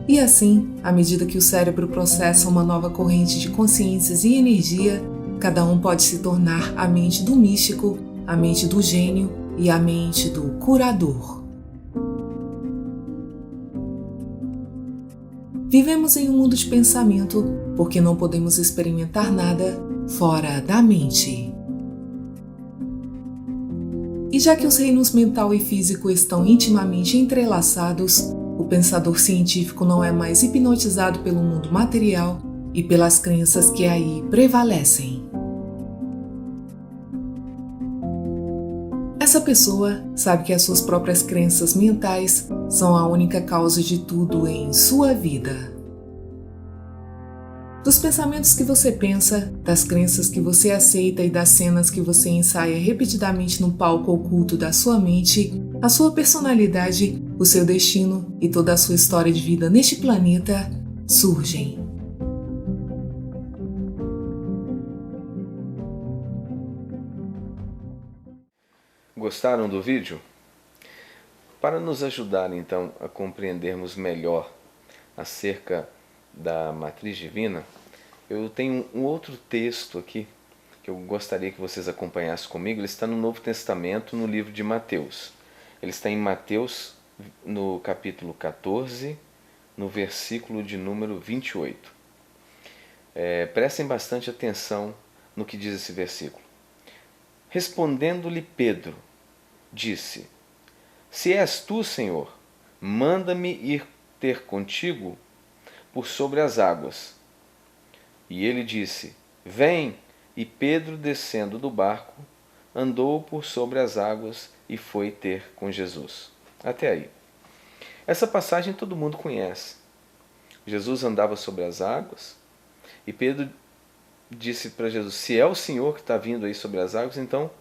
E assim, à medida que o cérebro processa uma nova corrente de consciências e energia, cada um pode se tornar a mente do místico, a mente do gênio e a mente do curador. Vivemos em um mundo de pensamento porque não podemos experimentar nada fora da mente. E já que os reinos mental e físico estão intimamente entrelaçados, o pensador científico não é mais hipnotizado pelo mundo material e pelas crenças que aí prevalecem. Essa pessoa sabe que as suas próprias crenças mentais são a única causa de tudo em sua vida. Dos pensamentos que você pensa, das crenças que você aceita e das cenas que você ensaia repetidamente no palco oculto da sua mente, a sua personalidade, o seu destino e toda a sua história de vida neste planeta surgem. Gostaram do vídeo? Para nos ajudar então a compreendermos melhor acerca da matriz divina, eu tenho um outro texto aqui que eu gostaria que vocês acompanhassem comigo. Ele está no Novo Testamento, no livro de Mateus. Ele está em Mateus, no capítulo 14, no versículo de número 28. Prestem bastante atenção no que diz esse versículo. Respondendo-lhe Pedro, disse: Se és tu, Senhor, manda-me ir ter contigo por sobre as águas. E ele disse: Vem. E Pedro, descendo do barco, andou por sobre as águas e foi ter com Jesus. Até aí. Essa passagem todo mundo conhece. Jesus andava sobre as águas e Pedro disse para Jesus: se é o Senhor que está vindo aí sobre as águas, então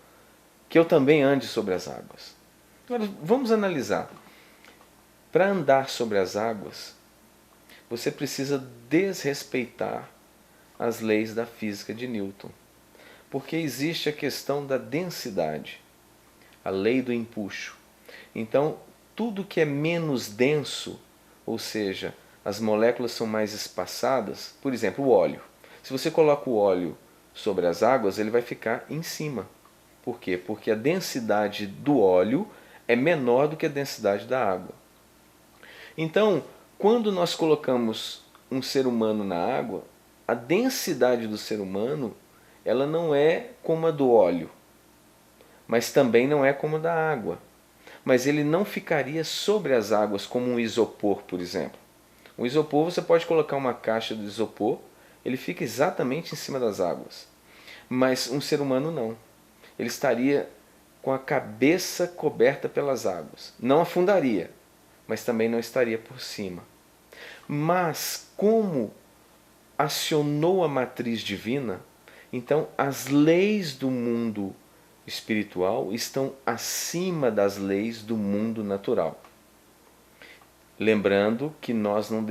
que eu também ande sobre as águas. Agora, vamos analisar. Para andar sobre as águas, você precisa desrespeitar as leis da física de Newton, porque existe a questão da densidade, a lei do empuxo. Então, tudo que é menos denso, ou seja, as moléculas são mais espaçadas, por exemplo, o óleo. Se você coloca o óleo sobre as águas, ele vai ficar em cima. Por quê? Porque a densidade do óleo é menor do que a densidade da água. Então, quando nós colocamos um ser humano na água, a densidade do ser humano ela não é como a do óleo, mas também não é como a da água. Mas ele não ficaria sobre as águas como um isopor, por exemplo. Um isopor, você pode colocar uma caixa de isopor, ele fica exatamente em cima das águas. Mas um ser humano não. Ele estaria com a cabeça coberta pelas águas. Não afundaria, mas também não estaria por cima. Mas como acionou a matriz divina, então as leis do mundo espiritual estão acima das leis do mundo natural. Lembrando que nós não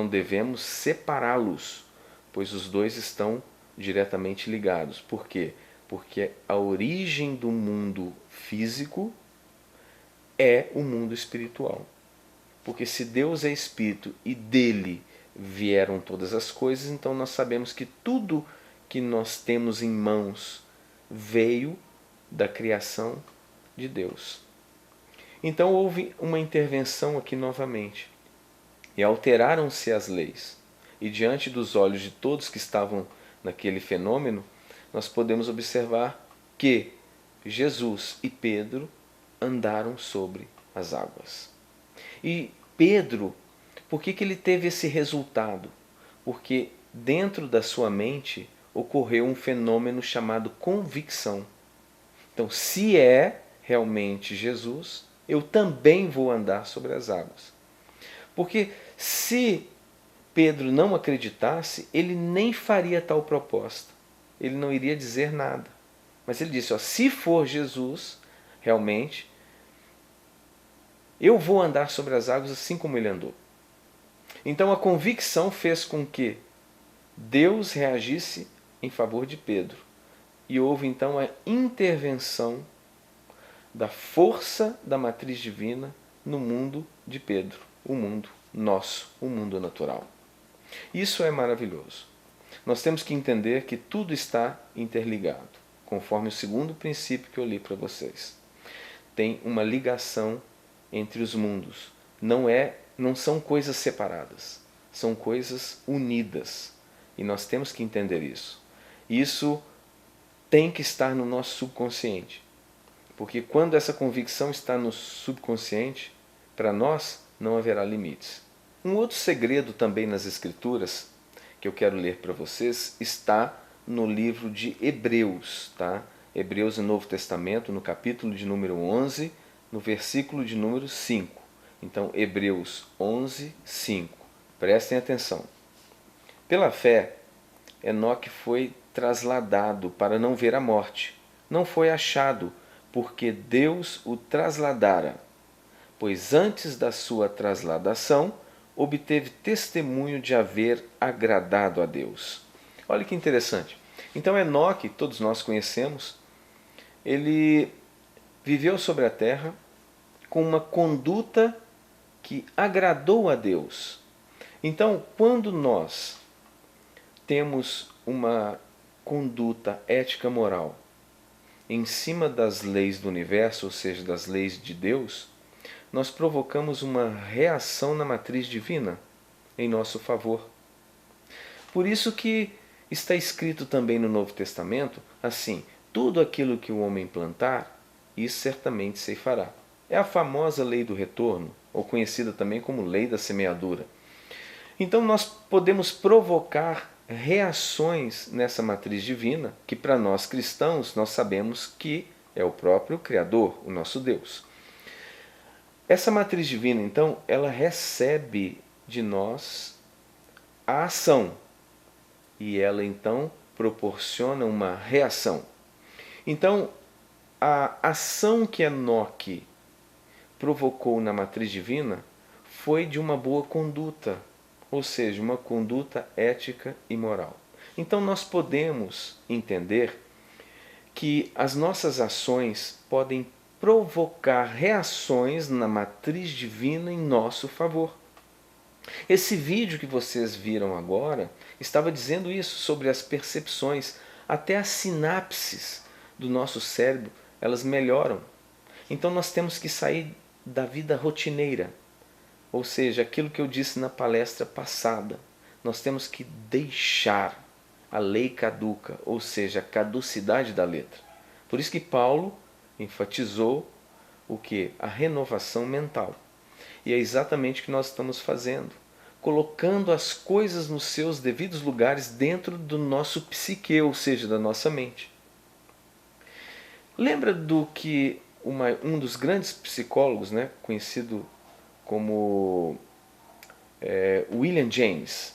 devemos separá-los, pois os dois estão diretamente ligados. Por quê? Porque a origem do mundo físico é o mundo espiritual. Porque se Deus é espírito e dele vieram todas as coisas, então nós sabemos que tudo que nós temos em mãos veio da criação de Deus. Então houve uma intervenção aqui novamente e alteraram-se as leis. E diante dos olhos de todos que estavam naquele fenômeno, nós podemos observar que Jesus e Pedro andaram sobre as águas. E Pedro, por que ele teve esse resultado? Porque dentro da sua mente ocorreu um fenômeno chamado convicção. Então, se é realmente Jesus, eu também vou andar sobre as águas. Porque se Pedro não acreditasse, ele nem faria tal proposta. Ele não iria dizer nada. Mas ele disse, se for Jesus, realmente, eu vou andar sobre as águas assim como ele andou. Então a convicção fez com que Deus reagisse em favor de Pedro. E houve então a intervenção da força da matriz divina no mundo de Pedro, o mundo nosso, o mundo natural. Isso é maravilhoso. Nós temos que entender que tudo está interligado, conforme o segundo princípio que eu li para vocês. Tem uma ligação entre os mundos. Não são coisas separadas, são coisas unidas. E nós temos que entender isso. Isso tem que estar no nosso subconsciente. Porque quando essa convicção está no subconsciente, para nós não haverá limites. Um outro segredo também nas Escrituras, que eu quero ler para vocês, está no livro de Hebreus. Tá? Hebreus no Novo Testamento, no capítulo de número 11, no versículo de número 5. Então, Hebreus 11, 5. Prestem atenção. Pela fé, Enoque foi trasladado para não ver a morte. Não foi achado, porque Deus o trasladara. Pois antes da sua trasladação, obteve testemunho de haver agradado a Deus. Olha que interessante. Então Enoque, todos nós conhecemos, ele viveu sobre a terra com uma conduta que agradou a Deus. Então, quando nós temos uma conduta ética moral em cima das leis do universo, ou seja, das leis de Deus, nós provocamos uma reação na matriz divina em nosso favor. Por isso que está escrito também no Novo Testamento, assim, tudo aquilo que o homem plantar, isso certamente ceifará. É a famosa lei do retorno, ou conhecida também como lei da semeadura. Então nós podemos provocar reações nessa matriz divina, que para nós cristãos nós sabemos que é o próprio Criador, o nosso Deus. Essa matriz divina, então, ela recebe de nós a ação e ela então proporciona uma reação. Então, a ação que Enoque provocou na matriz divina foi de uma boa conduta, ou seja, uma conduta ética e moral. Então nós podemos entender que as nossas ações podem provocar reações na matriz divina em nosso favor. Esse vídeo que vocês viram agora estava dizendo isso sobre as percepções, até as sinapses do nosso cérebro, elas melhoram. Então nós temos que sair da vida rotineira, ou seja, aquilo que eu disse na palestra passada, nós temos que deixar a lei caduca, ou seja, a caducidade da letra. Por isso que Paulo enfatizou o que? A renovação mental. E é exatamente o que nós estamos fazendo, colocando as coisas nos seus devidos lugares dentro do nosso psique, ou seja, da nossa mente. Lembra do que um dos grandes psicólogos, conhecido como William James,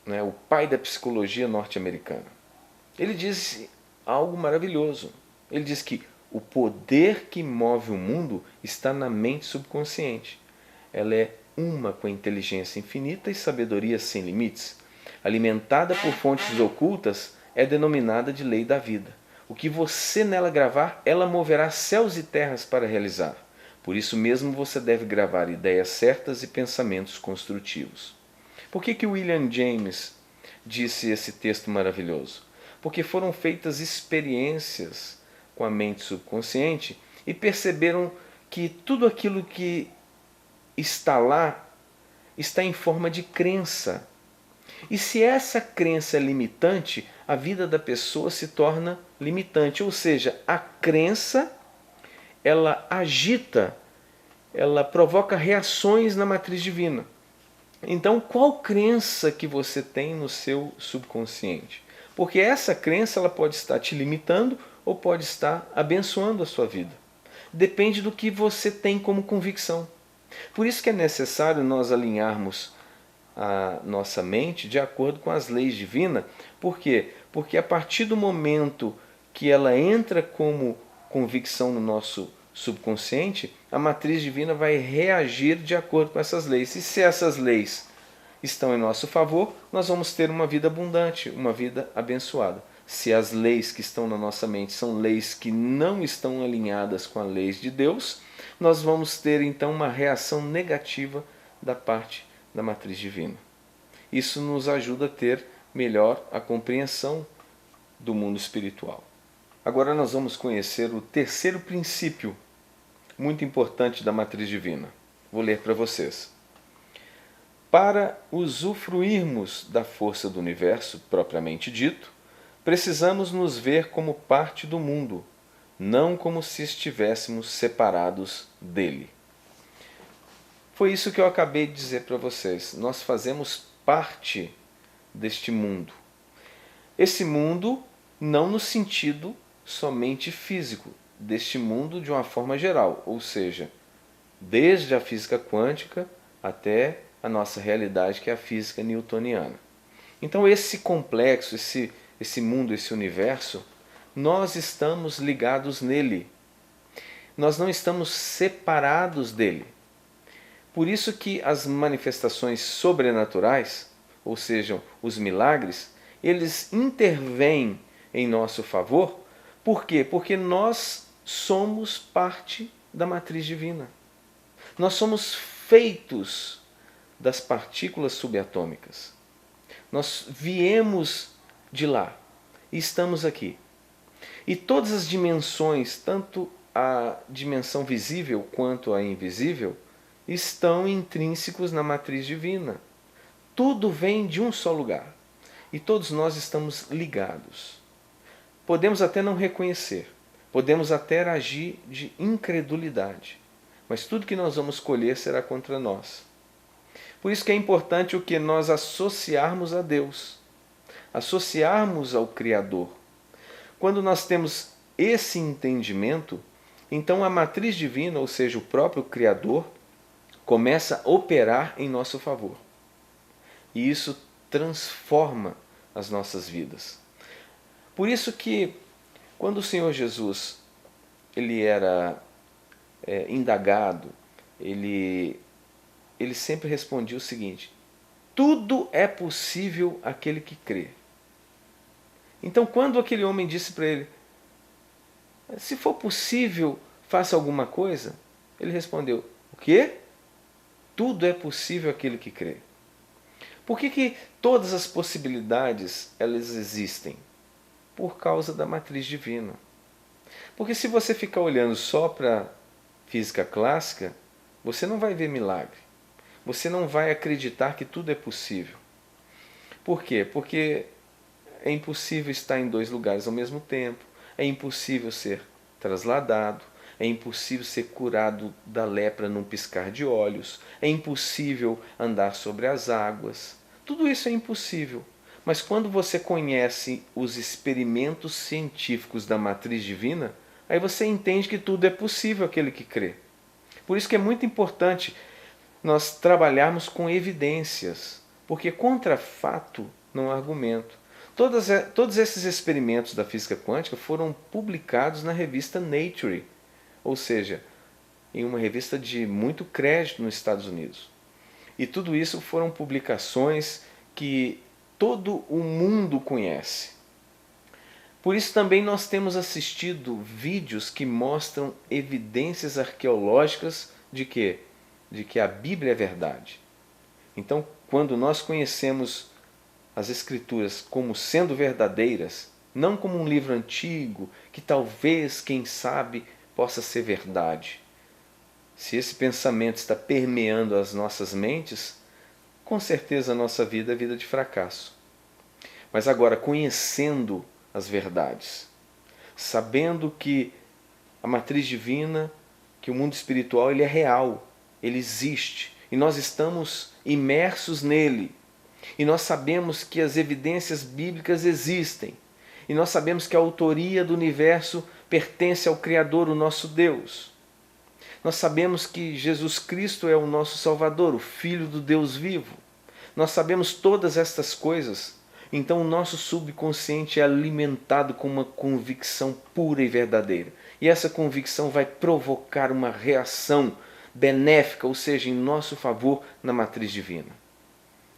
né, o pai da psicologia norte-americana. Ele disse algo maravilhoso. Ele diz que o poder que move o mundo está na mente subconsciente. Ela é uma com a inteligência infinita e sabedoria sem limites. Alimentada por fontes ocultas, é denominada de lei da vida. O que você nela gravar, ela moverá céus e terras para realizar. Por isso mesmo você deve gravar ideias certas e pensamentos construtivos. Por que William James disse esse texto maravilhoso? Porque foram feitas experiências com a mente subconsciente e perceberam que tudo aquilo que está lá está em forma de crença. E se essa crença é limitante, a vida da pessoa se torna limitante. Ou seja, a crença, ela agita, ela provoca reações na matriz divina. Então, qual crença que você tem no seu subconsciente? Porque essa crença ela pode estar te limitando ou pode estar abençoando a sua vida. Depende do que você tem como convicção. Por isso que é necessário nós alinharmos a nossa mente de acordo com as leis divinas. Por quê? Porque a partir do momento que ela entra como convicção no nosso subconsciente, a matriz divina vai reagir de acordo com essas leis. E se essas leis estão em nosso favor, nós vamos ter uma vida abundante, uma vida abençoada. Se as leis que estão na nossa mente são leis que não estão alinhadas com as leis de Deus, nós vamos ter então uma reação negativa da parte da matriz divina. Isso nos ajuda a ter melhor a compreensão do mundo espiritual. Agora nós vamos conhecer o terceiro princípio muito importante da matriz divina. Vou ler para vocês. Para usufruirmos da força do universo propriamente dito, precisamos nos ver como parte do mundo, não como se estivéssemos separados dele. Foi isso que eu acabei de dizer para vocês. Nós fazemos parte deste mundo. Esse mundo não no sentido somente físico, deste mundo de uma forma geral, ou seja, desde a física quântica até a nossa realidade, que é a física newtoniana. Então esse complexo, esse mundo, esse universo, nós estamos ligados nele. Nós não estamos separados dele. Por isso que as manifestações sobrenaturais, ou seja, os milagres, eles intervêm em nosso favor. Por quê? Porque nós somos parte da matriz divina. Nós somos feitos das partículas subatômicas. Nós viemos de lá e estamos aqui. E todas as dimensões, tanto a dimensão visível quanto a invisível, estão intrínsecos na matriz divina. Tudo vem de um só lugar. E todos nós estamos ligados. Podemos até não reconhecer, podemos até agir de incredulidade, mas tudo que nós vamos colher será contra nós. Por isso que é importante o que nós associarmos a Deus, associarmos ao Criador. Quando nós temos esse entendimento, então a matriz divina, ou seja, o próprio Criador, começa a operar em nosso favor. E isso transforma as nossas vidas. Por isso que, quando o Senhor Jesus ele era indagado, ele sempre respondia o seguinte: tudo é possível àquele que crê. Então, quando aquele homem disse para ele: se for possível, faça alguma coisa, ele respondeu: o quê? Tudo é possível àquele que crê. Por que todas as possibilidades elas existem? Por causa da matriz divina. Porque se você ficar olhando só para a física clássica, você não vai ver milagre. Você não vai acreditar que tudo é possível. Por quê? Porque é impossível estar em dois lugares ao mesmo tempo, é impossível ser trasladado, é impossível ser curado da lepra num piscar de olhos, é impossível andar sobre as águas. Tudo isso é impossível. Mas quando você conhece os experimentos científicos da matriz divina, aí você entende que tudo é possível àquele que crê. Por isso que é muito importante nós trabalharmos com evidências, Porque contra fato não há argumento. Todos esses experimentos da física quântica foram publicados na revista Nature, ou seja, em uma revista de muito crédito nos Estados Unidos. E tudo isso foram publicações que todo o mundo conhece. Por isso também nós temos assistido vídeos que mostram evidências arqueológicas de quê? De que a Bíblia é verdade. Então, quando nós conhecemos as Escrituras como sendo verdadeiras, não como um livro antigo que talvez, quem sabe, possa ser verdade. Se esse pensamento está permeando as nossas mentes, com certeza a nossa vida é vida de fracasso. Mas agora, conhecendo as verdades, sabendo que a matriz divina, que o mundo espiritual, ele é real, ele existe, e nós estamos imersos nele. E nós sabemos que as evidências bíblicas existem. E nós sabemos que a autoria do universo pertence ao Criador, o nosso Deus. Nós sabemos que Jesus Cristo é o nosso Salvador, o Filho do Deus vivo. Nós sabemos todas estas coisas. Então o nosso subconsciente é alimentado com uma convicção pura e verdadeira. E essa convicção vai provocar uma reação benéfica, ou seja, em nosso favor, na matriz divina.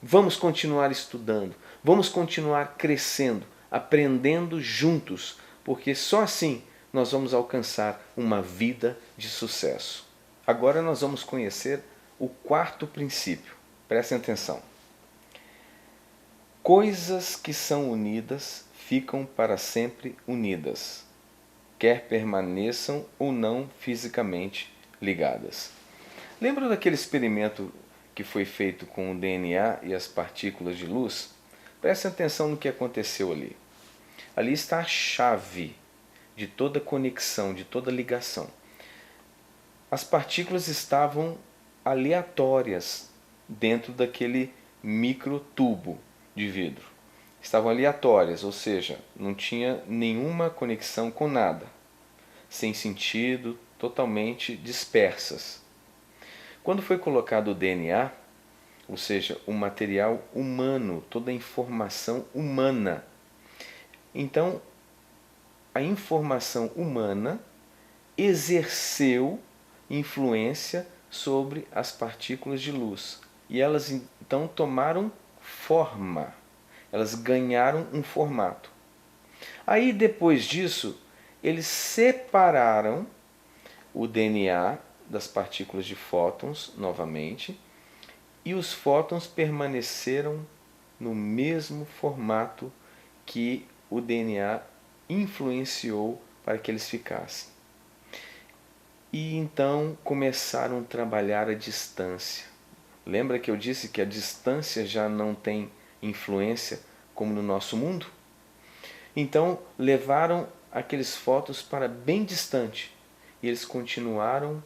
Vamos continuar estudando, vamos continuar crescendo, aprendendo juntos, porque só assim nós vamos alcançar uma vida de sucesso. Agora nós vamos conhecer o quarto princípio. Prestem atenção. Coisas que são unidas ficam para sempre unidas, quer permaneçam ou não fisicamente ligadas. Lembra daquele experimento que foi feito com o DNA e as partículas de luz? Prestem atenção no que aconteceu ali. Ali está a chave de toda conexão, de toda ligação. As partículas estavam aleatórias dentro daquele microtubo de vidro. Estavam aleatórias, ou seja, não tinha nenhuma conexão com nada, sem sentido, totalmente dispersas. Quando foi colocado o DNA, ou seja, o material humano, toda a informação humana, então a informação humana exerceu influência sobre as partículas de luz. E elas então tomaram forma, elas ganharam um formato. Aí depois disso, eles separaram o DNA das partículas de fótons novamente, e os fótons permaneceram no mesmo formato que o DNA influenciou para que eles ficassem. E então começaram a trabalhar a distância. Lembra que eu disse que a distância já não tem influência como no nosso mundo? Então levaram aqueles fótons para bem distante e eles continuaram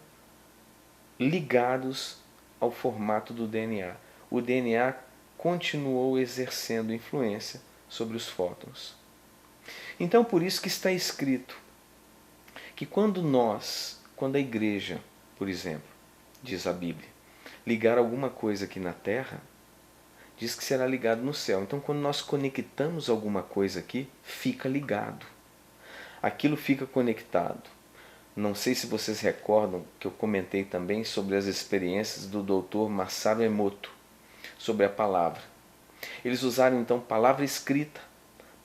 ligados ao formato do DNA. O DNA continuou exercendo influência sobre os fótons. Então por isso que está escrito que quando a igreja, por exemplo, diz a Bíblia, ligar alguma coisa aqui na terra, diz que será ligado no céu. Então quando nós conectamos alguma coisa aqui, fica ligado. Aquilo fica conectado. Não sei se vocês recordam que eu comentei também sobre as experiências do Dr. Masaru Emoto, sobre a palavra. Eles usaram então palavra escrita,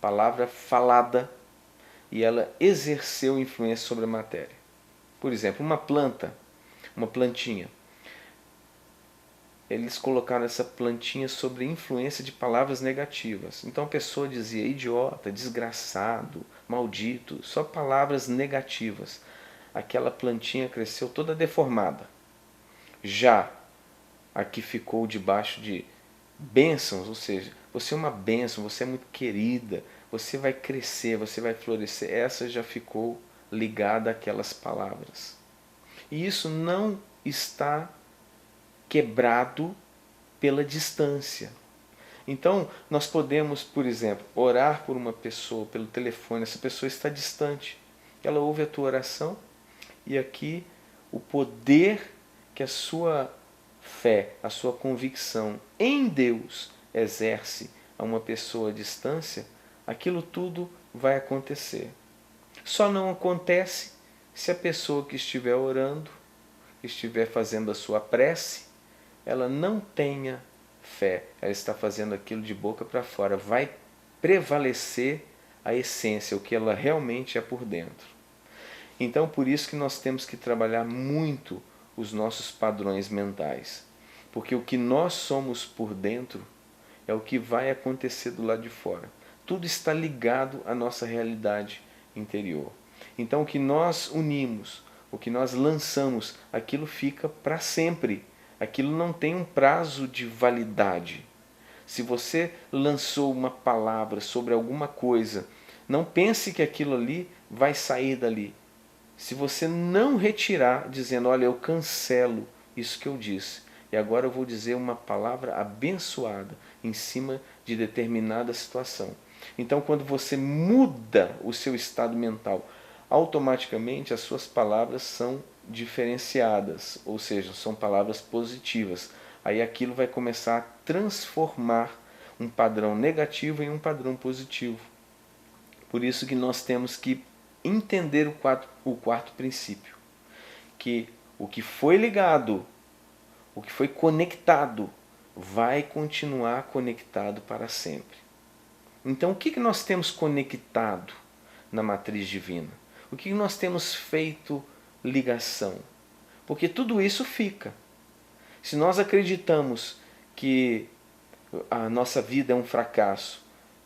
palavra falada, e ela exerceu influência sobre a matéria. Por exemplo, uma plantinha. Eles colocaram essa plantinha sobre influência de palavras negativas. Então a pessoa dizia idiota, desgraçado, maldito, só palavras negativas. Aquela plantinha cresceu toda deformada. Já a que ficou debaixo de bênçãos, ou seja, você é uma bênção, você é muito querida, você vai crescer, você vai florescer. Essa já ficou ligada àquelas palavras. E isso não está quebrado pela distância. Então, nós podemos, por exemplo, orar por uma pessoa pelo telefone, essa pessoa está distante. Ela ouve a tua oração e aqui o poder que a sua fé, a sua convicção em Deus exerce a uma pessoa à distância, aquilo tudo vai acontecer. Só não acontece se a pessoa que estiver orando, que estiver fazendo a sua prece, ela não tenha fé, ela está fazendo aquilo de boca para fora. Vai prevalecer a essência, o que ela realmente é por dentro. Então, por isso que nós temos que trabalhar muito os nossos padrões mentais. Porque o que nós somos por dentro é o que vai acontecer do lado de fora. Tudo está ligado à nossa realidade interior. Então, o que nós unimos, o que nós lançamos, aquilo fica para sempre. Aquilo não tem um prazo de validade. Se você lançou uma palavra sobre alguma coisa, não pense que aquilo ali vai sair dali. Se você não retirar, dizendo, olha, eu cancelo isso que eu disse, e agora eu vou dizer uma palavra abençoada em cima de determinada situação. Então, quando você muda o seu estado mental, automaticamente as suas palavras são diferenciadas, ou seja, são palavras positivas. Aí aquilo vai começar a transformar um padrão negativo em um padrão positivo. Por isso que nós temos que entender o quarto princípio, que o que foi ligado, o que foi conectado, vai continuar conectado para sempre. Então, o que nós temos conectado na matriz divina? O que nós temos feito ligação? Porque tudo isso fica. Se nós acreditamos que a nossa vida é um fracasso,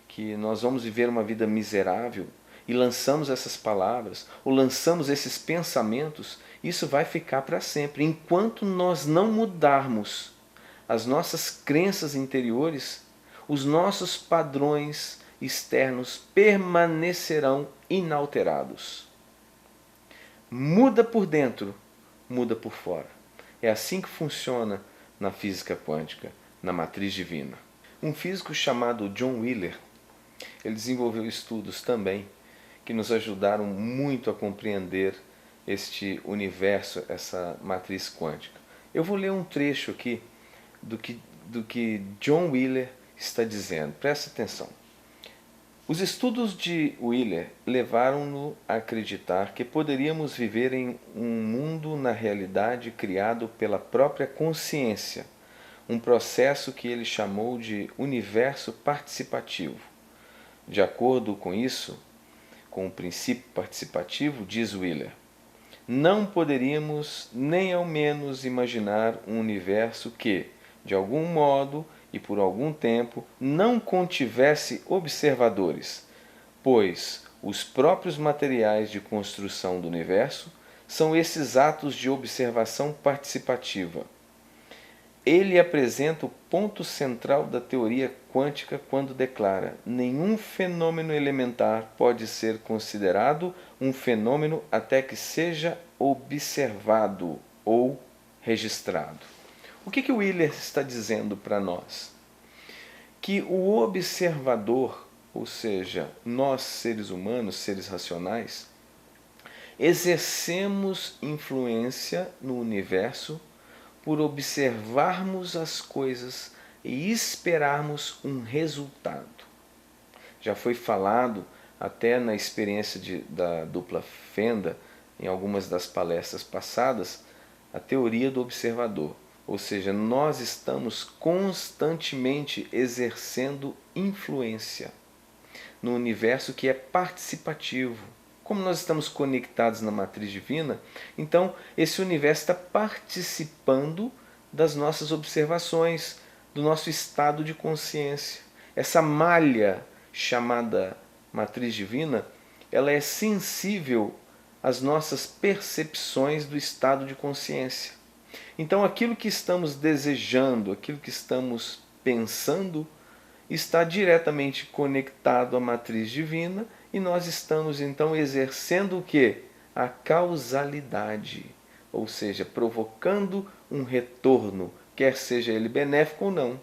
que nós vamos viver uma vida miserável, e lançamos essas palavras, ou lançamos esses pensamentos, isso vai ficar para sempre. Enquanto nós não mudarmos as nossas crenças interiores, os nossos padrões externos permanecerão inalterados. Muda por dentro, muda por fora. É assim que funciona na física quântica, na matriz divina. Um físico chamado John Wheeler, ele desenvolveu estudos também que nos ajudaram muito a compreender este universo, essa matriz quântica. Eu vou ler um trecho aqui do que John Wheeler está dizendo. Presta atenção. Os estudos de Wheeler levaram-no a acreditar que poderíamos viver em um mundo na realidade criado pela própria consciência, um processo que ele chamou de universo participativo. De acordo com isso, com o princípio participativo, diz Wheeler, não poderíamos nem ao menos imaginar um universo que, de algum modo e por algum tempo, não contivesse observadores, pois os próprios materiais de construção do universo são esses atos de observação participativa. Ele apresenta o ponto central da teoria quântica quando declara: nenhum fenômeno elementar pode ser considerado um fenômeno até que seja observado ou registrado. O que o Wheeler está dizendo para nós? Que o observador, ou seja, nós seres humanos, seres racionais, exercemos influência no universo por observarmos as coisas e esperarmos um resultado. Já foi falado até na experiência da dupla fenda, em algumas das palestras passadas, a teoria do observador. Ou seja, nós estamos constantemente exercendo influência no universo que é participativo. Como nós estamos conectados na matriz divina, então esse universo está participando das nossas observações, do nosso estado de consciência. Essa malha chamada matriz divina, ela é sensível às nossas percepções do estado de consciência. Então aquilo que estamos desejando, aquilo que estamos pensando, está diretamente conectado à matriz divina e nós estamos então exercendo o quê? A causalidade, ou seja, provocando um retorno, quer seja ele benéfico ou não.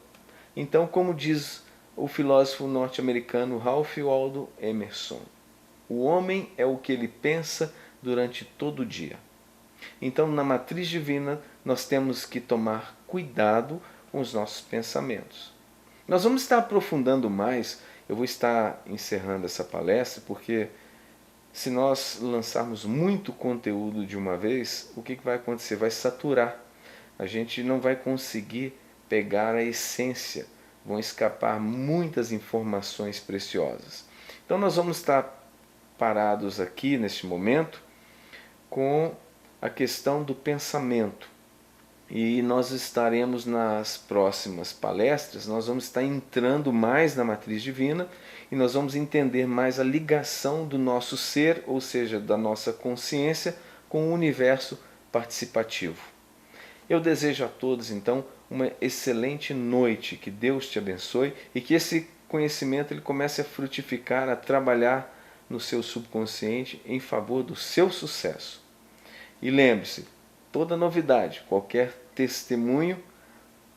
Então, como diz o filósofo norte-americano Ralph Waldo Emerson, o homem é o que ele pensa durante todo o dia. Então, na matriz divina, nós temos que tomar cuidado com os nossos pensamentos. Nós vamos estar aprofundando mais, eu vou estar encerrando essa palestra, porque se nós lançarmos muito conteúdo de uma vez, o que vai acontecer? Vai saturar. A gente não vai conseguir pegar a essência, vão escapar muitas informações preciosas. Então nós vamos estar parados aqui neste momento com a questão do pensamento. E nós estaremos nas próximas palestras, nós vamos estar entrando mais na matriz divina e nós vamos entender mais a ligação do nosso ser, ou seja, da nossa consciência, com o universo participativo. Eu desejo a todos, então, uma excelente noite, que Deus te abençoe e que esse conhecimento ele comece a frutificar, a trabalhar no seu subconsciente em favor do seu sucesso. E lembre-se, toda novidade, qualquer testemunho,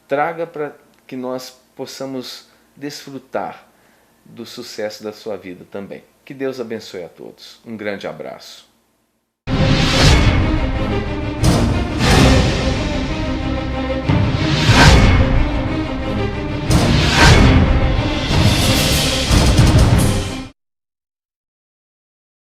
traga para que nós possamos desfrutar do sucesso da sua vida também. Que Deus abençoe a todos. Um grande abraço.